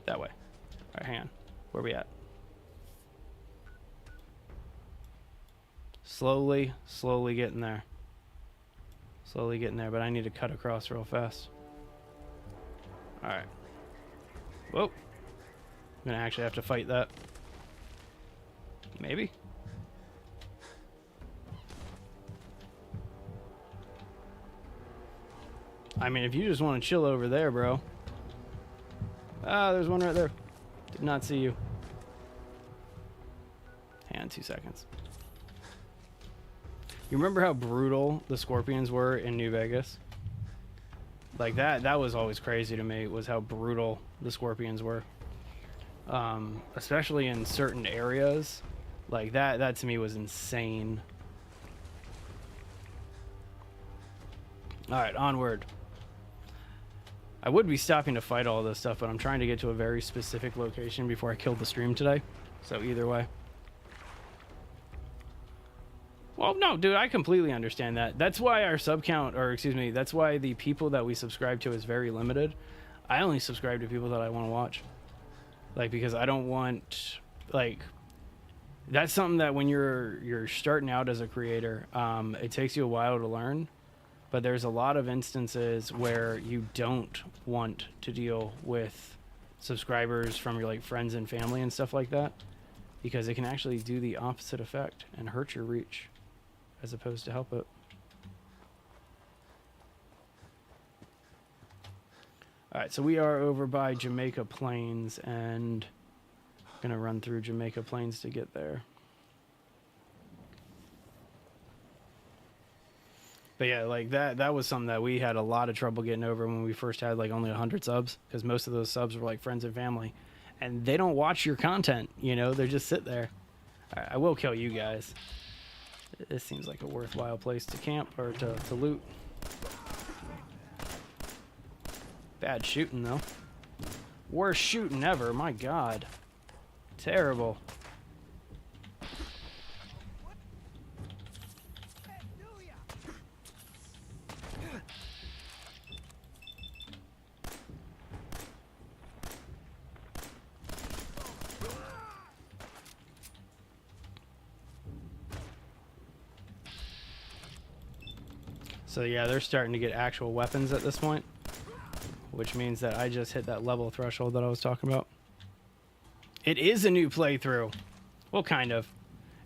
That way. All right, hang on. Where we at? Slowly getting there. Slowly getting there, but I need to cut across real fast. All right. Whoa. I'm gonna actually have to fight that. Maybe. I mean, if you just want to chill over there, bro. Ah, there's one right there. Did not see you. Hang on 2 seconds. You remember how brutal the scorpions were in New Vegas? Like that was always crazy to me, was how brutal the scorpions were. Especially in certain areas. Like that to me was insane. All right, onward. I would be stopping to fight all this stuff, but I'm trying to get to a very specific location before I kill the stream today. So either way. Well, no, dude, I completely understand that. That's why our sub count, or excuse me, that's why the people that we subscribe to is very limited. I only subscribe to people that I want to watch. Like, because I don't want, like, that's something that when you're starting out as a creator, it takes you a while to learn. But there's a lot of instances where you don't want to deal with subscribers from your like friends and family and stuff like that, because it can actually do the opposite effect and hurt your reach as opposed to help it. All right, so we are over by Jamaica Plains, and I'm gonna run through Jamaica Plains to get there. But yeah, like that was something that we had a lot of trouble getting over when we first had like only 100 subs, because most of those subs were like friends and family, and they don't watch your content, you know, they just sit there. All right, I will kill you guys. This seems like a worthwhile place to camp or to loot. Bad shooting though. Worst shooting ever, my god. Terrible. So yeah, they're starting to get actual weapons at this point, which means that I just hit that level threshold that I was talking about. It is a new playthrough. Well, kind of.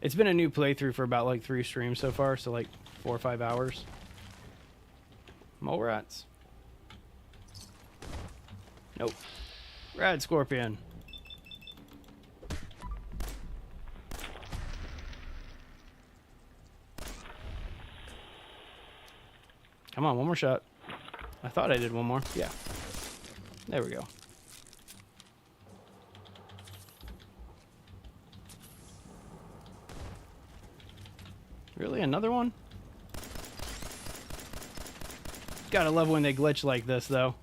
It's been a new playthrough for about like 3 streams so far, so like 4 or 5 hours. Mole rats. Nope. Rad scorpion. Come on, one more shot. I thought I did one more. Yeah. There we go. Really? Another one? Gotta love when they glitch like this, though.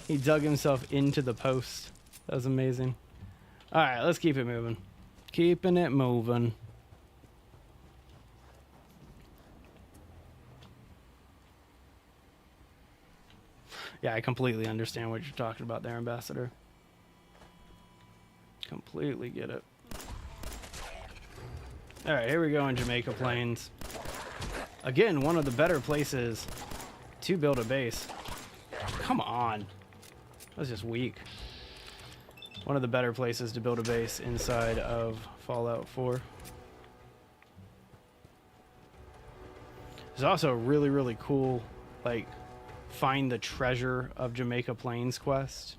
He dug himself into the post. That was amazing. Alright, let's keep it moving. Keeping it moving. Yeah, I completely understand what you're talking about there, Ambassador. Completely get it. Alright, here we go in Jamaica Plains. Again, one of the better places to build a base. Come on. That was just weak. One of the better places to build a base inside of Fallout 4. There's also a really, really cool, like, find the treasure of Jamaica Plains quest.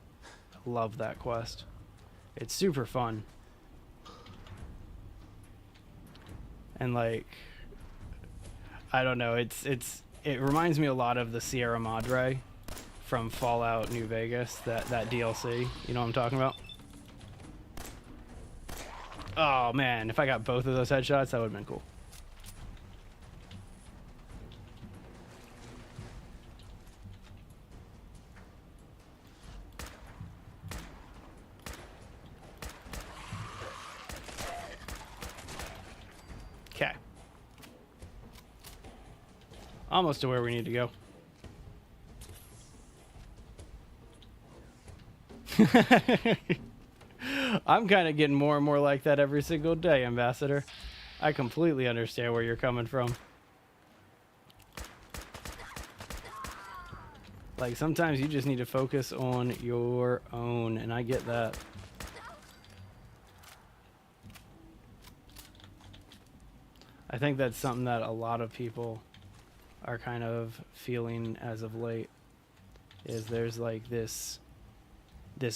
I love that quest. It's super fun. And, like, I don't know, it reminds me a lot of the Sierra Madre from Fallout New Vegas, that DLC. You know what I'm talking about? Oh man, if I got both of those headshots, that would have been cool. Okay. Almost to where we need to go. I'm kind of getting more and more like that every single day, Ambassador. I completely understand where you're coming from. Like, sometimes you just need to focus on your own, and I get that. I think that's something that a lot of people are kind of feeling as of late, is there's like this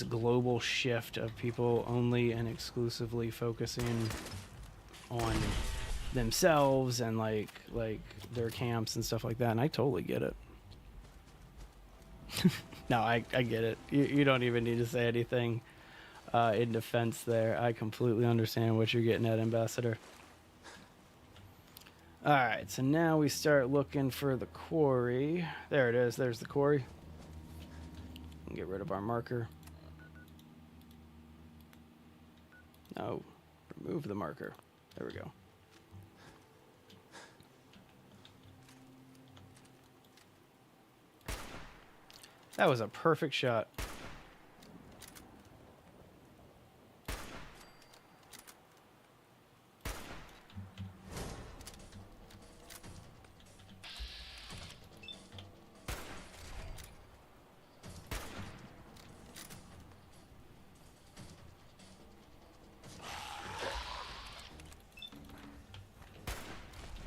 global shift of people only and exclusively focusing on themselves and like their camps and stuff like that, and I totally get it. No, I get it. You don't even need to say anything in defense there. I completely understand what you're getting at, Ambassador. Alright, so now we start looking for the quarry. There it is. There's the quarry. Get rid of our marker. No, remove the marker. There we go. That was a perfect shot.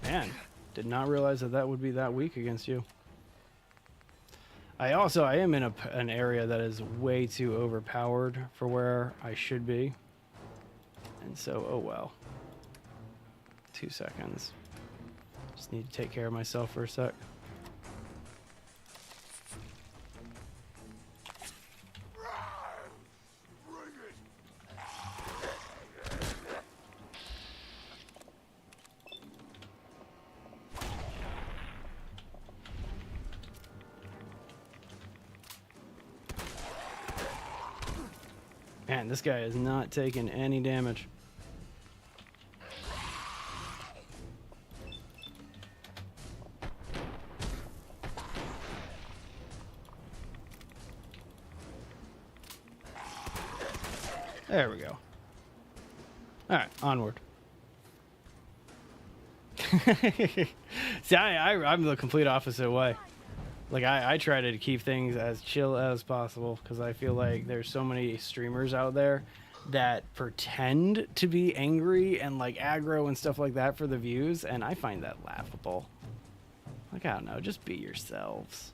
Man, did not realize that would be that weak against you. I am in an area that is way too overpowered for where I should be. And so, oh well. 2 seconds. Just need to take care of myself for a sec. Man, this guy is not taking any damage. There we go. Alright, onward. See, I'm the complete opposite way. Like, I try to keep things as chill as possible because I feel like there's so many streamers out there that pretend to be angry and like aggro and stuff like that for the views, and I find that laughable. Like, I don't know, just be yourselves.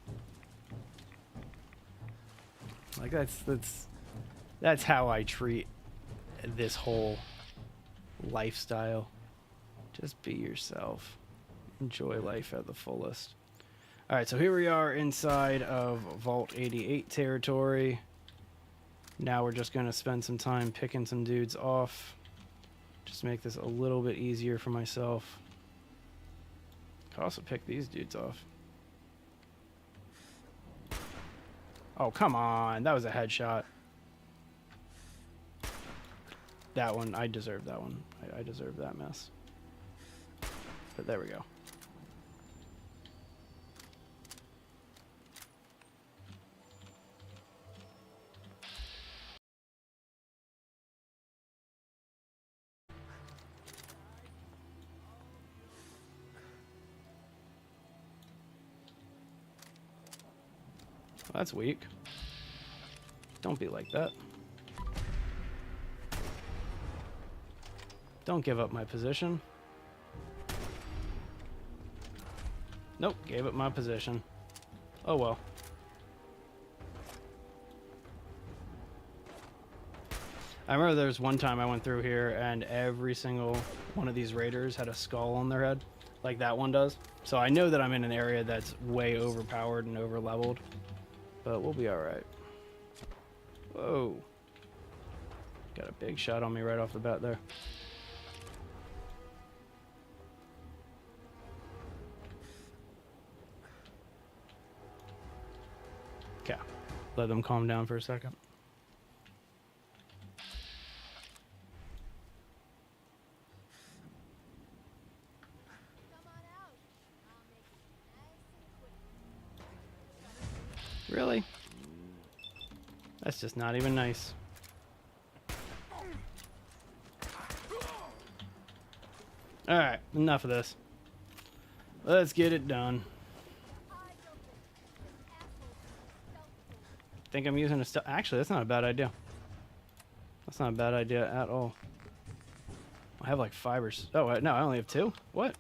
Like, that's how I treat this whole lifestyle. Just be yourself. Enjoy life at the fullest. Alright, so here we are inside of Vault 88 territory. Now we're just going to spend some time picking some dudes off. Just make this a little bit easier for myself. Could also pick these dudes off. Oh, come on. That was a headshot. That one, I deserved that one. I deserved that mess. But there we go. Well, that's weak. Don't be like that. Don't give up my position. Nope, gave up my position. Oh well. I remember there was one time I went through here and every single one of these raiders had a skull on their head, like that one does. So I know that I'm in an area that's way overpowered and over leveled, but we'll be all right. Whoa. Got a big shot on me right off the bat there. Okay. Let them calm down for a second. Really? That's just not even nice. Alright, enough of this. Let's get it done. Think I'm using a stealth. Actually, that's not a bad idea. That's not a bad idea at all. I have like 5 or... Oh, no, I only have 2? What?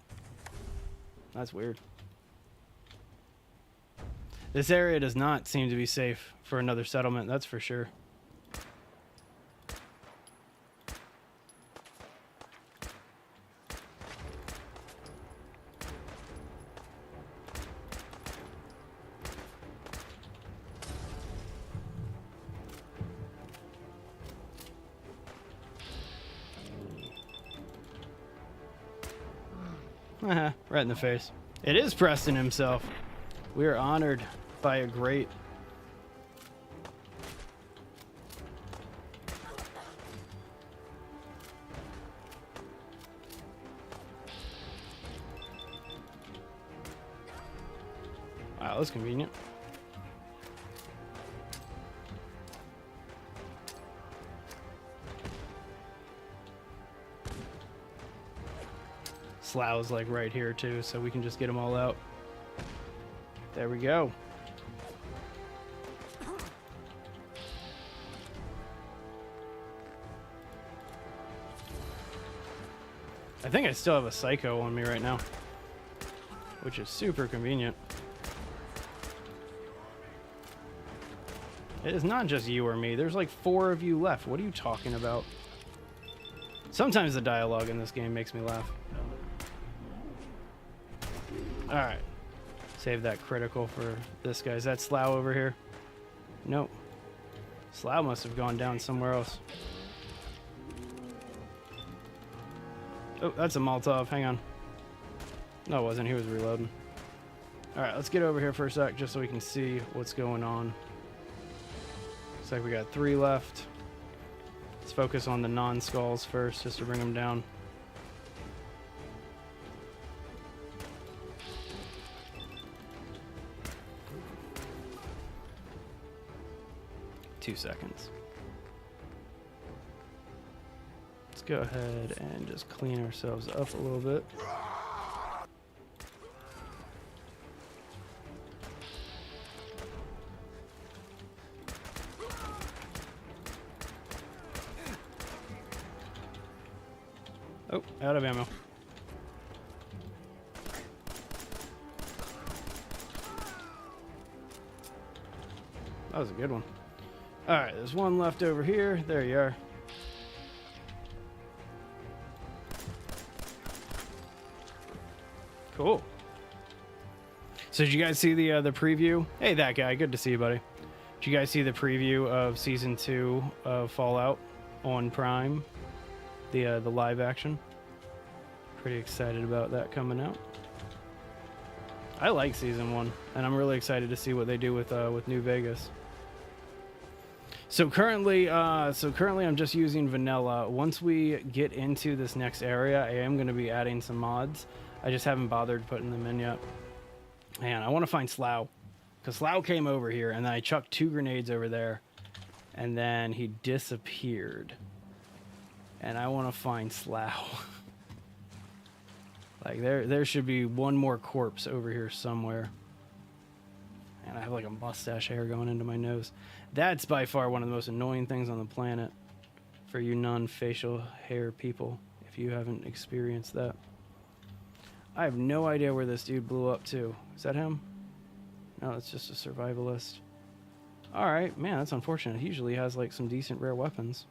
That's weird. This area does not seem to be safe for another settlement, that's for sure. Right in the face. It is Preston himself. We are honored by a great... Wow, that's convenient. Slough's like right here too, so we can just get them all out. There we go. I think I still have a psycho on me right now, which is super convenient. It is not just you or me. There's like 4 of you left. What are you talking about? Sometimes the dialogue in this game makes me laugh. Alright. Save that critical for this guy. Is that Slough over here? Nope. Slough must have gone down somewhere else. Oh, that's a Molotov. Hang on. No, it wasn't. He was reloading. Alright, let's get over here for a sec just so we can see what's going on. Looks like we got 3 left. Let's focus on the non-skulls first just to bring them down. Two seconds. Let's go ahead and just clean ourselves up a little bit. Oh, out of ammo. That was a good one. Alright, there's one left over here. There you are. Cool. So did you guys see the preview? Hey, that guy. Good to see you, buddy. Did you guys see the preview of Season 2 of Fallout on Prime? The live action? Pretty excited about that coming out. I like Season 1, and I'm really excited to see what they do with New Vegas. So currently I'm just using vanilla. Once we get into this next area, I am going to be adding some mods. I just haven't bothered putting them in yet. Man, I want to find Slough, because Slough came over here, and then I chucked 2 grenades over there, and then he disappeared. And I want to find Slough. Like, there should be one more corpse over here somewhere. And I have like a mustache hair going into my nose. That's by far one of the most annoying things on the planet for you non-facial hair people, if you haven't experienced that. I have no idea where this dude blew up to. Is that him? No, it's just a survivalist. Alright, man, that's unfortunate. He usually has like some decent rare weapons.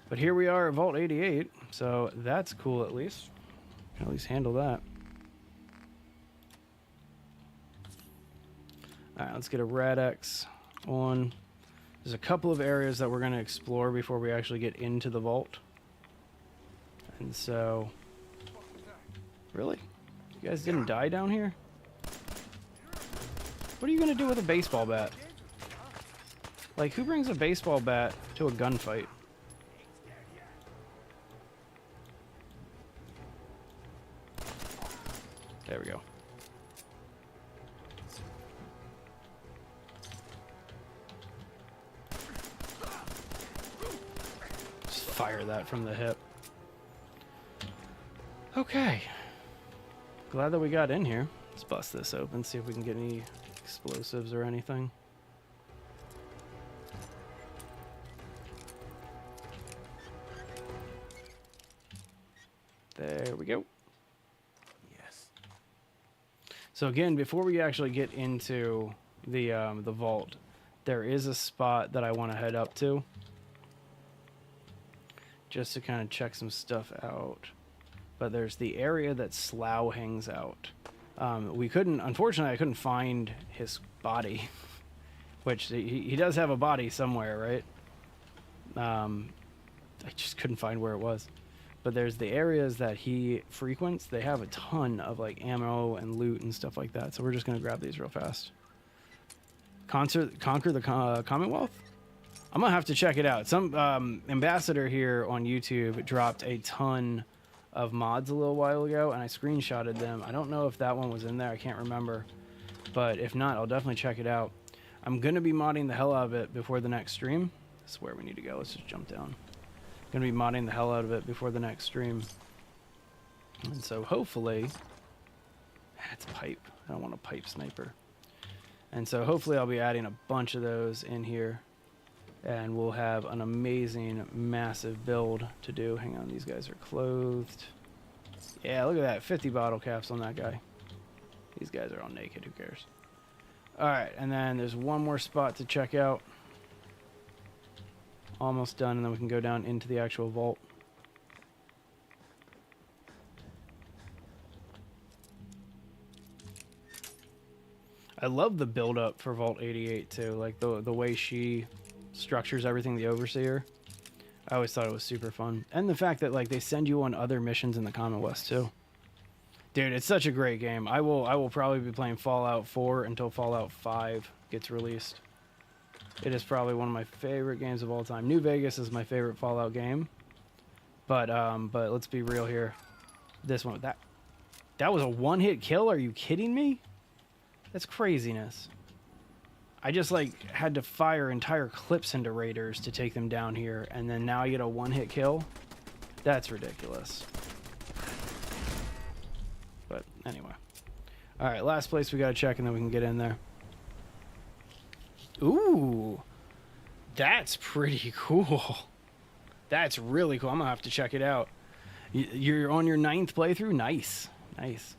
But here we are at Vault 88, so that's cool at least. Can at least handle that. Alright, let's get a Rad-X on. There's a couple of areas that we're going to explore before we actually get into the vault. And so... Really? You guys didn't die down here? What are you going to do with a baseball bat? Like, who brings a baseball bat to a gunfight? There we go. Just fire that from the hip. Okay. Glad that we got in here. Let's bust this open, see if we can get any explosives or anything. There we go. Yes. So again, before we actually get into the vault, there is a spot that I want to head up to, just to kind of check some stuff out. But there's the area that Slough hangs out. Unfortunately, I couldn't find his body, which he does have a body somewhere, right? I just couldn't find where it was. But there's the areas that he frequents. They have a ton of like ammo and loot and stuff like that. So we're just gonna grab these real fast. Conquer the Commonwealth? I'm gonna have to check it out. Some ambassador here on YouTube dropped a ton of mods a little while ago, and I screenshotted them. I don't know if that one was in there. I can't remember. But if not, I'll definitely check it out. I'm gonna be modding the hell out of it before the next stream. This is where we need to go. Let's just jump down. Gonna be modding the hell out of it before the next stream. And so hopefully... That's a pipe. I don't want a pipe sniper. And so hopefully I'll be adding a bunch of those in here. And we'll have an amazing, massive build to do. Hang on, these guys are clothed. Yeah, look at that. 50 bottle caps on that guy. These guys are all naked. Who cares? Alright, and then there's one more spot to check out. Almost done, and then we can go down into the actual vault. I love the build up for Vault 88 too, like the way she structures everything, the Overseer. I always thought it was super fun. And the fact that like they send you on other missions in the Commonwealth too. Dude, it's such a great game. I will probably be playing Fallout 4 until Fallout 5 gets released. It is probably one of my favorite games of all time. New Vegas is my favorite Fallout game. But let's be real here. This one, that was a one-hit kill? Are you kidding me? That's craziness. I just like had to fire entire clips into raiders to take them down here, and then now I get a one-hit kill? That's ridiculous. But anyway. Alright, last place we gotta check and then we can get in there. Ooh, that's pretty cool. That's really cool. I'm gonna have to check it out. You're on your 9th playthrough? Nice. Nice.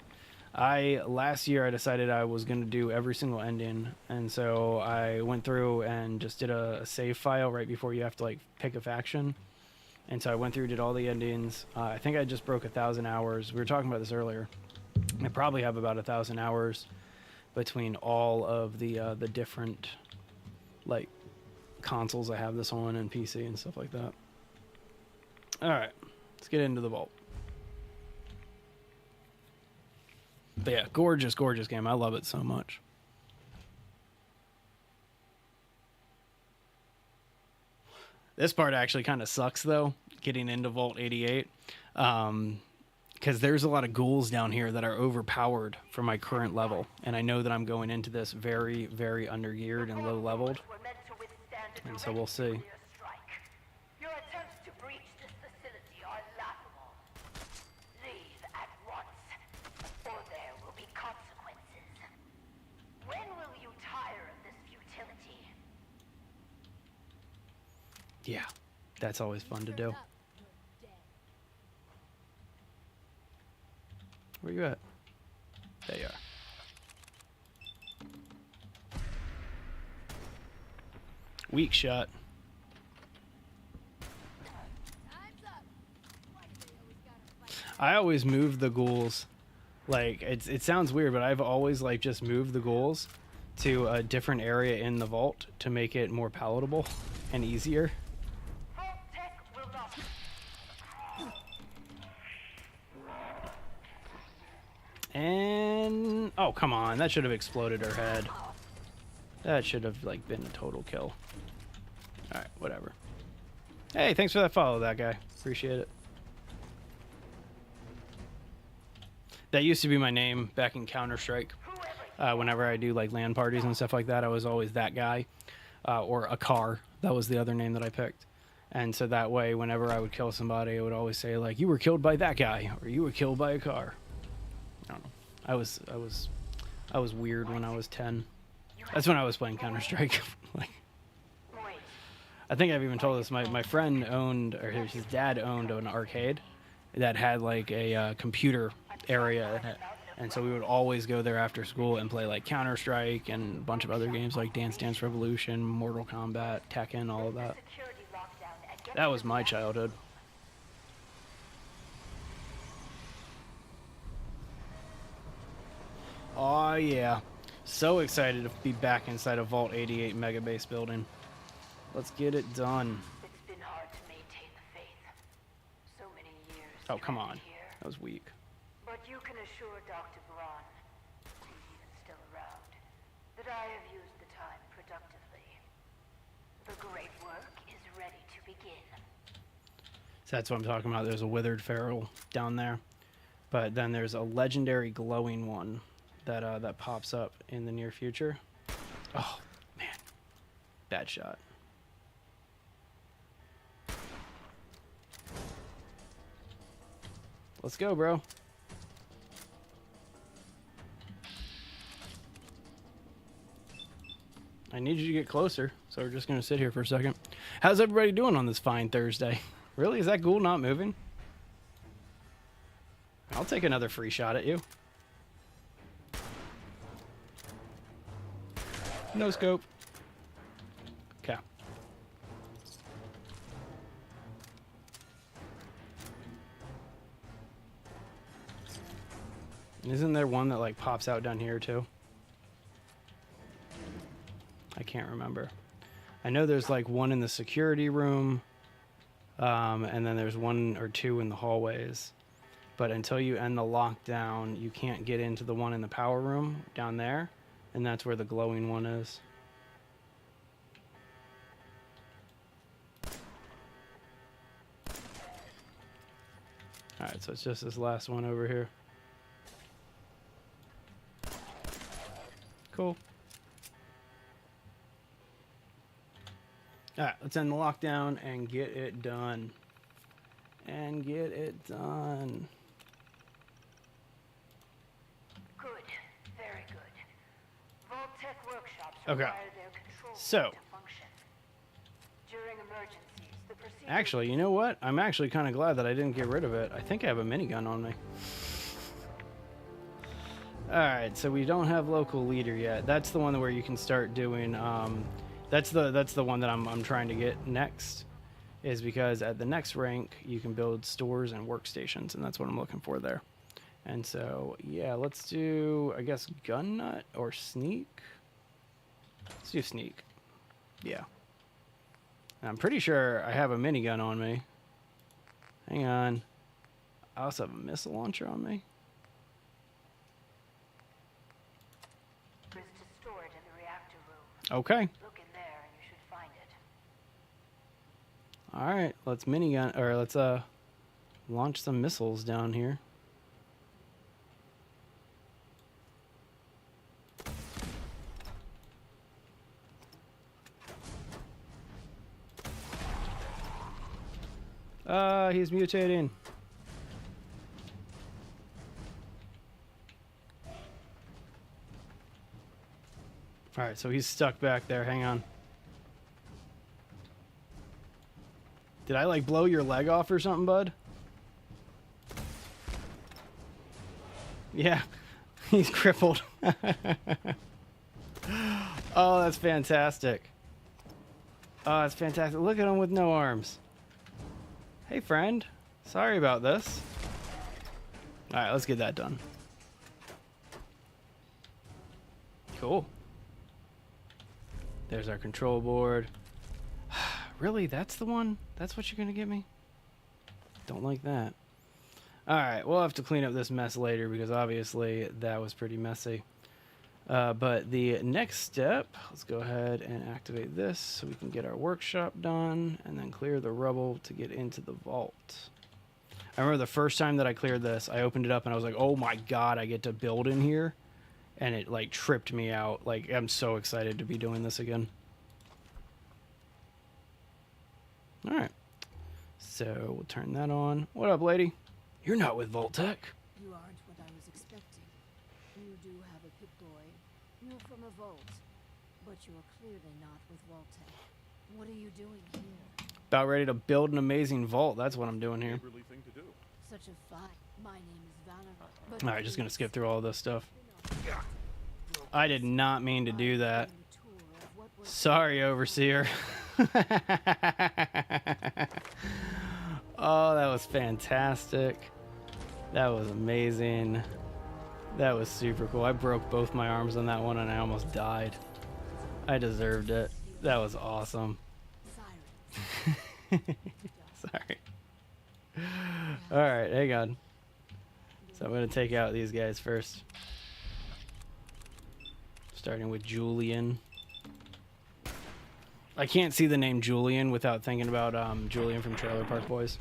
Last year I decided I was gonna do every single ending, and so I went through and just did a save file right before you have to like pick a faction. And so I went through, did all the endings. I think I just broke 1,000 hours. We were talking about this earlier. I probably have about 1,000 hours between all of the different like consoles I have this on and PC and stuff like that. Alright, let's get into the vault. But yeah, gorgeous, gorgeous game. I love it so much. This part actually kind of sucks though, getting into Vault 88. Because there's a lot of ghouls down here that are overpowered for my current level. And I know that I'm going into this very, very undergeared and low leveled. And so we'll see. Your attempts to breach this facility are laughable. Leave at once, or there will be consequences. When will you tire of this futility? Yeah, that's always fun to do. Where you at? There you are. Weak shot. I always move the ghouls. Like, it sounds weird, but I've always, like, just moved the ghouls to a different area in the vault to make it more palatable and easier. Vault tech will not. And... oh, come on. That should have exploded her head. That should have, like, been a total kill. Alright, whatever. Hey, thanks for that follow, that guy. Appreciate it. That used to be my name back in Counter-Strike. Whenever I do, like, LAN parties and stuff like that, I was always that guy. Or a car. That was the other name that I picked. And so that way, whenever I would kill somebody, I would always say, like, you were killed by that guy. Or you were killed by a car. I don't know. I was weird when I was 10. That's when I was playing Counter-Strike. Like, I think I've even told this. My friend owned, or his dad owned an arcade that had like a computer area in it. And so we would always go there after school and play like Counter-Strike and a bunch of other games like Dance Dance Revolution, Mortal Kombat, Tekken, all of that. That was my childhood. Oh yeah. So excited to be back inside a Vault 88 Mega Base building. Let's get it done. It's been hard to maintain the faith. So many years. Oh, come on. trapped here. That was weak. But you can assure Dr. Braun, who's even still around, that I have used the time productively. The great work is ready to begin. So that's what I'm talking about. There's a withered feral down there. But then there's a legendary glowing one that that pops up in the near future. Oh, man. Bad shot. Let's go, bro. I need you to get closer, so we're just going to sit here for a second. How's everybody doing on this fine Thursday? Really? Is that ghoul not moving? I'll take another free shot at you. No scope. Okay. Isn't there one that like pops out down here too? I can't remember. I know there's like one in the security room, and then there's one or two in the hallways. But until you end the lockdown, you can't get into the one in the power room down there, and that's where the glowing one is. Alright, so it's just this last one over here. Cool. Alright, let's end the lockdown and get it done. And get it done. Good. Very good. Vault Tech workshops Okay. require their control So. to function. During emergencies, the procedure... Actually, you know what? I'm actually kind of glad that I didn't get rid of it. I think I have a minigun on me. Alright, so we don't have local leader yet. That's the one where you can start doing... That's the one that I'm trying to get next. Is because at the next rank, you can build stores and workstations. And that's what I'm looking for there. And so, yeah, let's do, I guess, gun nut or sneak. Let's do sneak. Yeah. And I'm pretty sure I have a minigun on me. Hang on. I also have a missile launcher on me. is to store it in the reactor room. Okay. Look in there and you should find it. All right. Let's minigun, or let's launch some missiles down here. He's mutating. Alright, so he's stuck back there. Hang on. Did I, like, blow your leg off or something, bud? Yeah, he's crippled. Oh, that's fantastic. Oh, that's fantastic. Look at him with no arms. Hey, friend. Sorry about this. All right, let's get that done. Cool. There's our control board. Really? That's the one? That's what you're going to get me? Don't like that. All right, we'll have to clean up this mess later because obviously that was pretty messy. But the next step, let's go ahead and activate this so we can get our workshop done and then clear the rubble to get into the vault. I remember the first time that I cleared this, I opened it up and I was like, oh my God, I get to build in here. And it like tripped me out. Like, I'm so excited to be doing this again. All right. So we'll turn that on. What up, lady? You're not with Vault-Tec. You aren't what I was expecting. You do have a Pip-Boy. You're from a vault. But you're clearly not with Vault-Tec. What are you doing here? About ready to build an amazing vault. That's what I'm doing here. Neighborly thing to do. Such a fight. My name is Valerie. All right, just going to skip through all this stuff. I did not mean to do that. Sorry, Overseer. Oh, that was fantastic. That was amazing. That was super cool. I broke both my arms on that one and I almost died. I deserved it. That was awesome. Sorry. Alright, hang on. So I'm going to take out these guys first. Starting with Julian. I can't see the name Julian without thinking about Julian from Trailer Park Boys.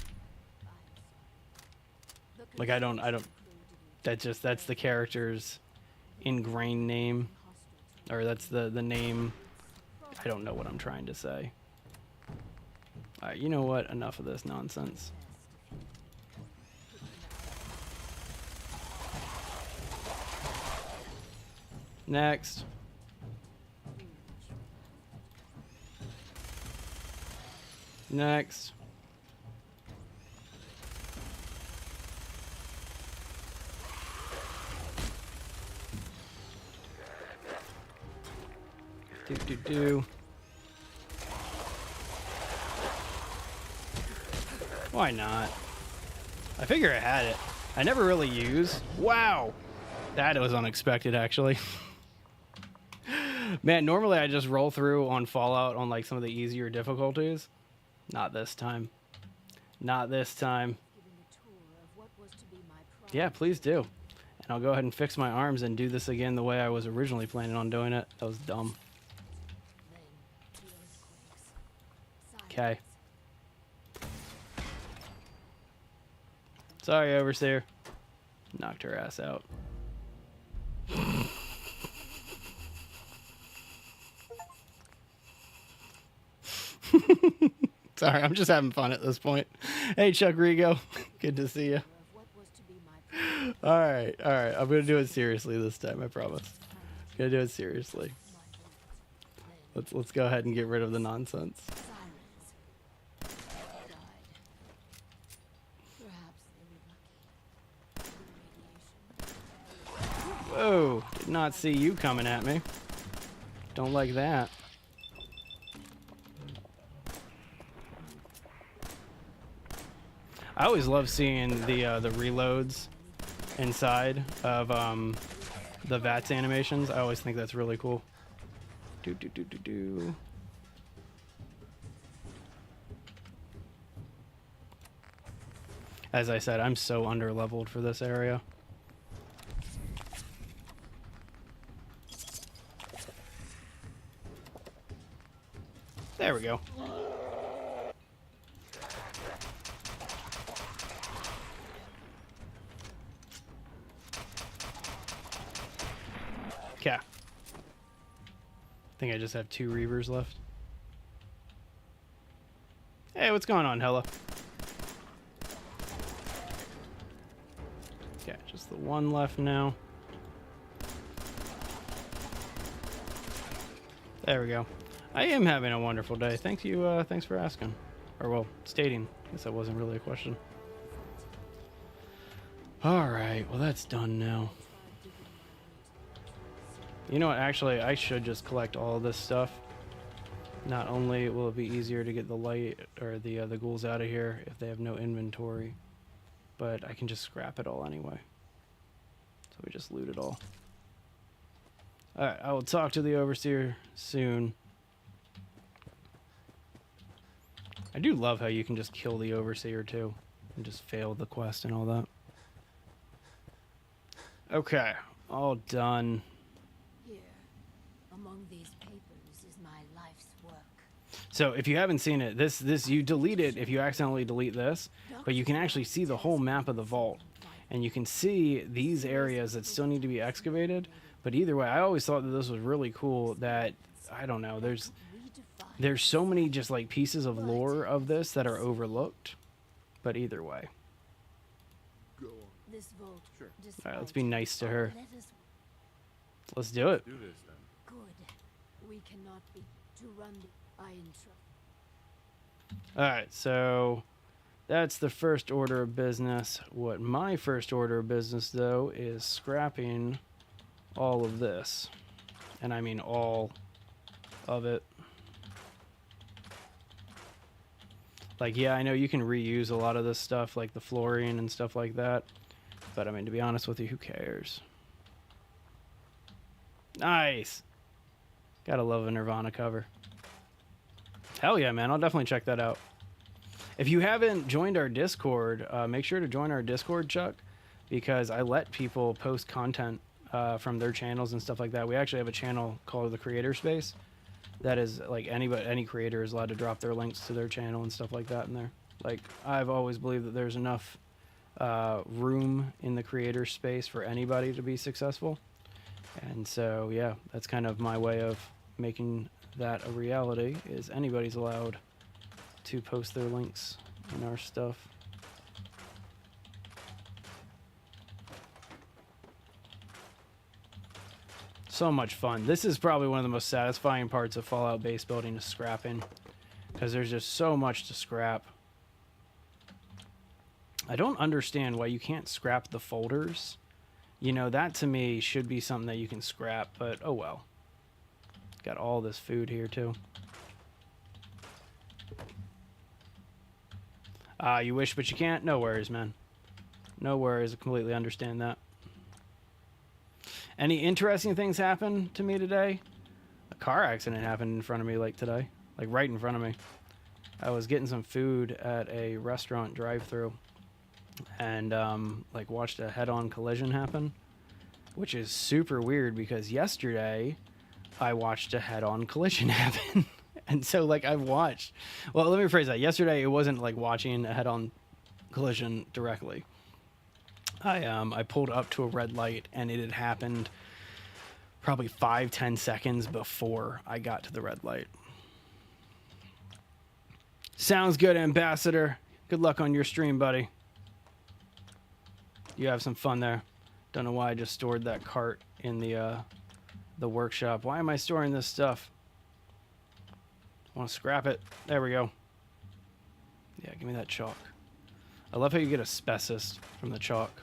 Like I don't that's the character's ingrained name, or that's the name. I don't know what I'm trying to say. All right, you know what? Enough of this nonsense. Next. Next. Do. Why not? I figure I had it. I never really use. Wow. That was unexpected, actually. Man, normally I just roll through on Fallout on like some of the easier difficulties. Not this time. Not this time. Yeah, please do. And I'll go ahead and fix my arms and do this again the way I was originally planning on doing it. That was dumb. Okay. Sorry, Overseer. Knocked her ass out. Sorry, I'm just having fun at this point. Hey, Chuck Rigo. Good to see you. All right. I'm going to do it seriously this time, I promise. Going to do it seriously. Let's go ahead and get rid of the nonsense. Whoa, did not see you coming at me. Don't like that. I always love seeing the reloads inside of the VATS animations. I always think that's really cool. Do. As I said, I'm so under-leveled for this area. There we go. Okay. I think I just have 2 Reavers left. Hey, what's going on, Hella? Okay, just the 1 left now. There we go. I am having a wonderful day. Thanks for asking. Or, well, stating. I guess that wasn't really a question. Alright, well that's done now. You know what? Actually, I should just collect all this stuff. Not only will it be easier to get the light or the ghouls out of here if they have no inventory, but I can just scrap it all anyway. So we just loot it all. Alright, I will talk to the overseer soon. I do love how you can just kill the overseer too and just fail the quest and all that. Okay, all done. Here, among these papers is my life's work. So if you haven't seen it, this you delete it if you accidentally delete this, but you can actually see the whole map of the vault. And you can see these areas that still need to be excavated. But either way, I always thought that this was really cool that, I don't know, there's so many just like pieces of lore of this that are overlooked. But either way. Go on. This vault. Sure. Alright, let's be nice to her. Let us Let's do it. Do this then. good. We cannot be to run the I entrust. Alright, so that's the first order of business. What my first order of business, though, is scrapping all of this. And I mean all of it. Like, yeah, I know you can reuse a lot of this stuff, like the fluorine and stuff like that. But, I mean, to be honest with you, who cares? Nice! Gotta love a Nirvana cover. Hell yeah, man. I'll definitely check that out. If you haven't joined our Discord, make sure to join our Discord, Chuck, because I let people post content from their channels and stuff like that. We actually have a channel called the Creator Space. That is like any creator is allowed to drop their links to their channel and stuff like that in there. Like, I've always believed that there's enough room in the creator space for anybody to be successful. And so, yeah, that's kind of my way of making that a reality, is anybody's allowed to post their links in our stuff. So much fun. This is probably one of the most satisfying parts of Fallout base building, is scrapping, because there's just so much to scrap. I don't understand why you can't scrap the folders. You know, that to me should be something that you can scrap, but oh well. Got all this food here too. You wish but you can't? No worries, man. No worries. I completely understand that. Any interesting things happened to me today? A car accident happened in front of me like today. Like right in front of me. I was getting some food at a restaurant drive-thru and like watched a head-on collision happen, which is super weird because yesterday I watched a head-on collision happen. And so like I've watched, well, let me rephrase that. Yesterday it wasn't like watching a head-on collision directly. I pulled up to a red light and it had happened probably 5-10 seconds before I got to the red light. Sounds good, Ambassador. Good luck on your stream, buddy. You have some fun there. Don't know why I just stored that cart in the workshop. Why am I storing this stuff? I want to scrap it. There we go. Yeah, give me that chalk. I love how you get asbestos from the chalk.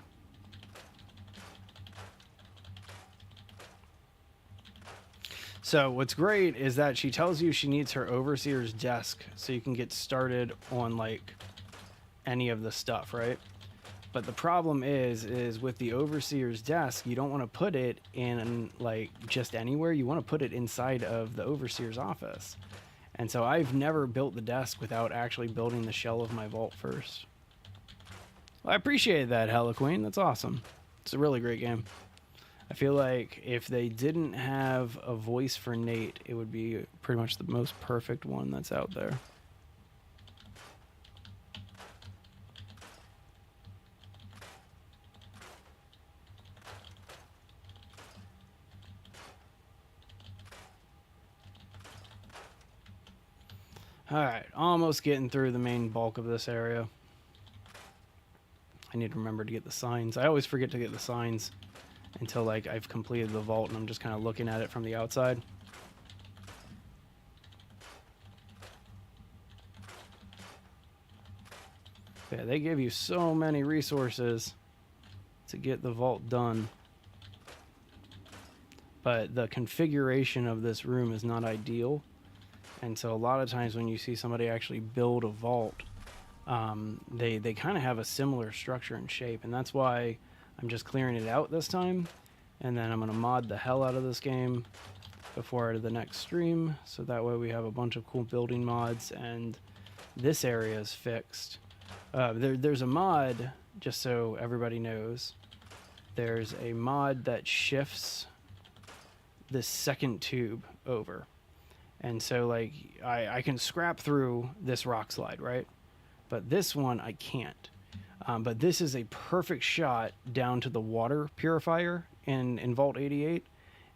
So what's great is that she tells you she needs her overseer's desk so you can get started on like any of the stuff, right? But the problem is with the overseer's desk, you don't want to put it in like just anywhere. You want to put it inside of the overseer's office. And so I've never built the desk without actually building the shell of my vault first. Well, I appreciate that, Hella Queen. That's awesome. It's a really great game. I feel like if they didn't have a voice for Nate, it would be pretty much the most perfect one that's out there. Alright, almost getting through the main bulk of this area. I need to remember to get the signs. I always forget to get the signs until like I've completed the vault and I'm just kind of looking at it from the outside. Yeah, they give you so many resources to get the vault done. but the configuration of this room is not ideal. And so a lot of times when you see somebody actually build a vault, they kind of have a similar structure and shape. And that's why I'm just clearing it out this time. And then I'm going to mod the hell out of this game before the next stream. So that way we have a bunch of cool building mods, and this area is fixed. There's a mod, just so everybody knows, there's a mod that shifts this second tube over. And so like I can scrap through this rock slide, right? But this one I can't. But this is a perfect shot down to the water purifier in Vault 88.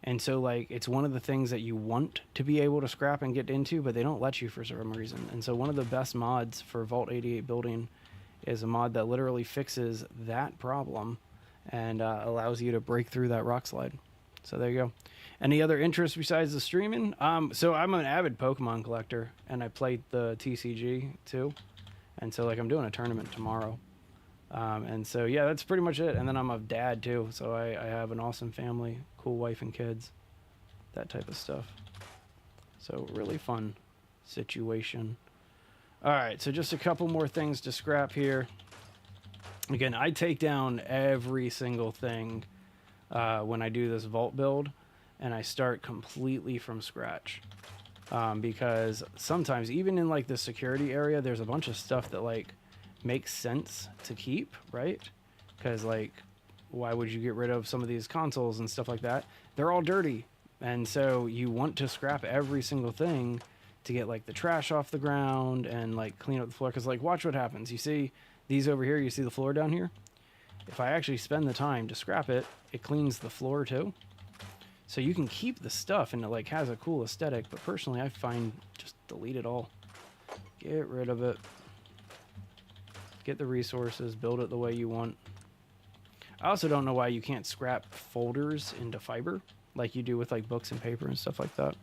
And so like it's one of the things that you want to be able to scrap and get into, but they don't let you for some reason. And so one of the best mods for Vault 88 building is a mod that literally fixes that problem and allows you to break through that rock slide. So there you go. Any other interests besides the streaming? So I'm an avid Pokemon collector, and I played the TCG too. And so like I'm doing a tournament tomorrow. And so yeah, that's pretty much it. And then I'm a dad too, so I have an awesome family, cool wife and kids, that type of stuff. So really fun situation. All right, so just a couple more things to scrap here. Again, I take down every single thing when I do this vault build, and I start completely from scratch. Because sometimes, even in like the security area, there's a bunch of stuff that like makes sense to keep, right? Because like, why would you get rid of some of these consoles and stuff like that? They're all dirty, and so you want to scrap every single thing to get like the trash off the ground and like clean up the floor. Because like, watch what happens. You see these over here, you see the floor down here? If I actually spend the time to scrap it, it cleans the floor too. So you can keep the stuff and it like has a cool aesthetic, but personally I find just delete it all. Get rid of it. Get the resources, build it the way you want. I also don't know why you can't scrap folders into fiber like you do with like books and paper and stuff like that.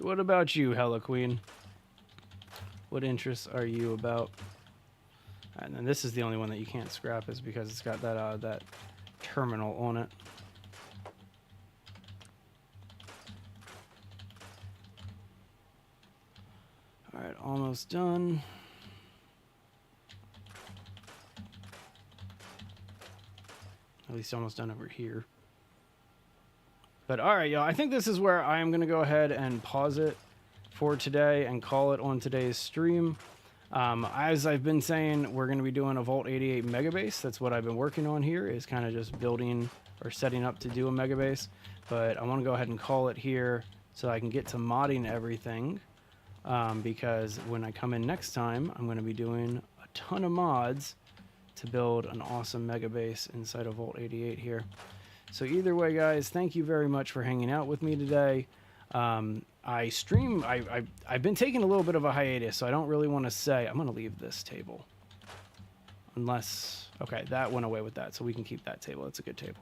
What about you, Hella Queen? What interests are you about? And then this is the only one that you can't scrap, is because it's got that that terminal on it. All right, almost done. At least almost done over here. But all right, y'all, I think this is where I am going to go ahead and pause it for today and call it on today's stream. As I've been saying, we're going to be doing a Vault 88 mega base. That's what I've been working on here, is kind of just building or setting up to do a mega base. But I want to go ahead and call it here so I can get to modding everything. Because when I come in next time, I'm going to be doing a ton of mods to build an awesome mega base inside of Vault 88 here. So either way, guys, thank you very much for hanging out with me today. I've been taking a little bit of a hiatus, so I don't really want to say. I'm going to leave this table. Unless, okay, that went away with that, so we can keep that table. It's a good table.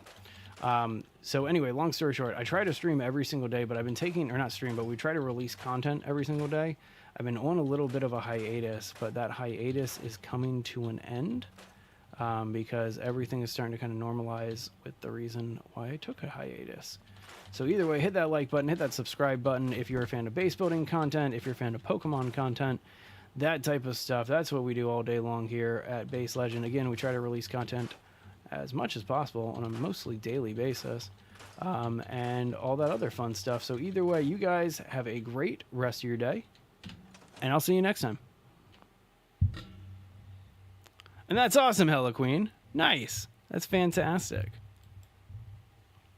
So anyway, long story short, I try to stream every single day, but I've been taking, or not stream, but we try to release content every single day. I've been on a little bit of a hiatus, but that hiatus is coming to an end. Because everything is starting to kind of normalize with the reason why I took a hiatus. So either way, hit that like button, hit that subscribe button if you're a fan of base building content, if you're a fan of Pokemon content, that type of stuff. That's what we do all day long here at Base Legend. Again, we try to release content as much as possible on a mostly daily basis, and all that other fun stuff. So either way, you guys have a great rest of your day, and I'll see you next time. And that's awesome, Hella Queen. Nice. That's fantastic.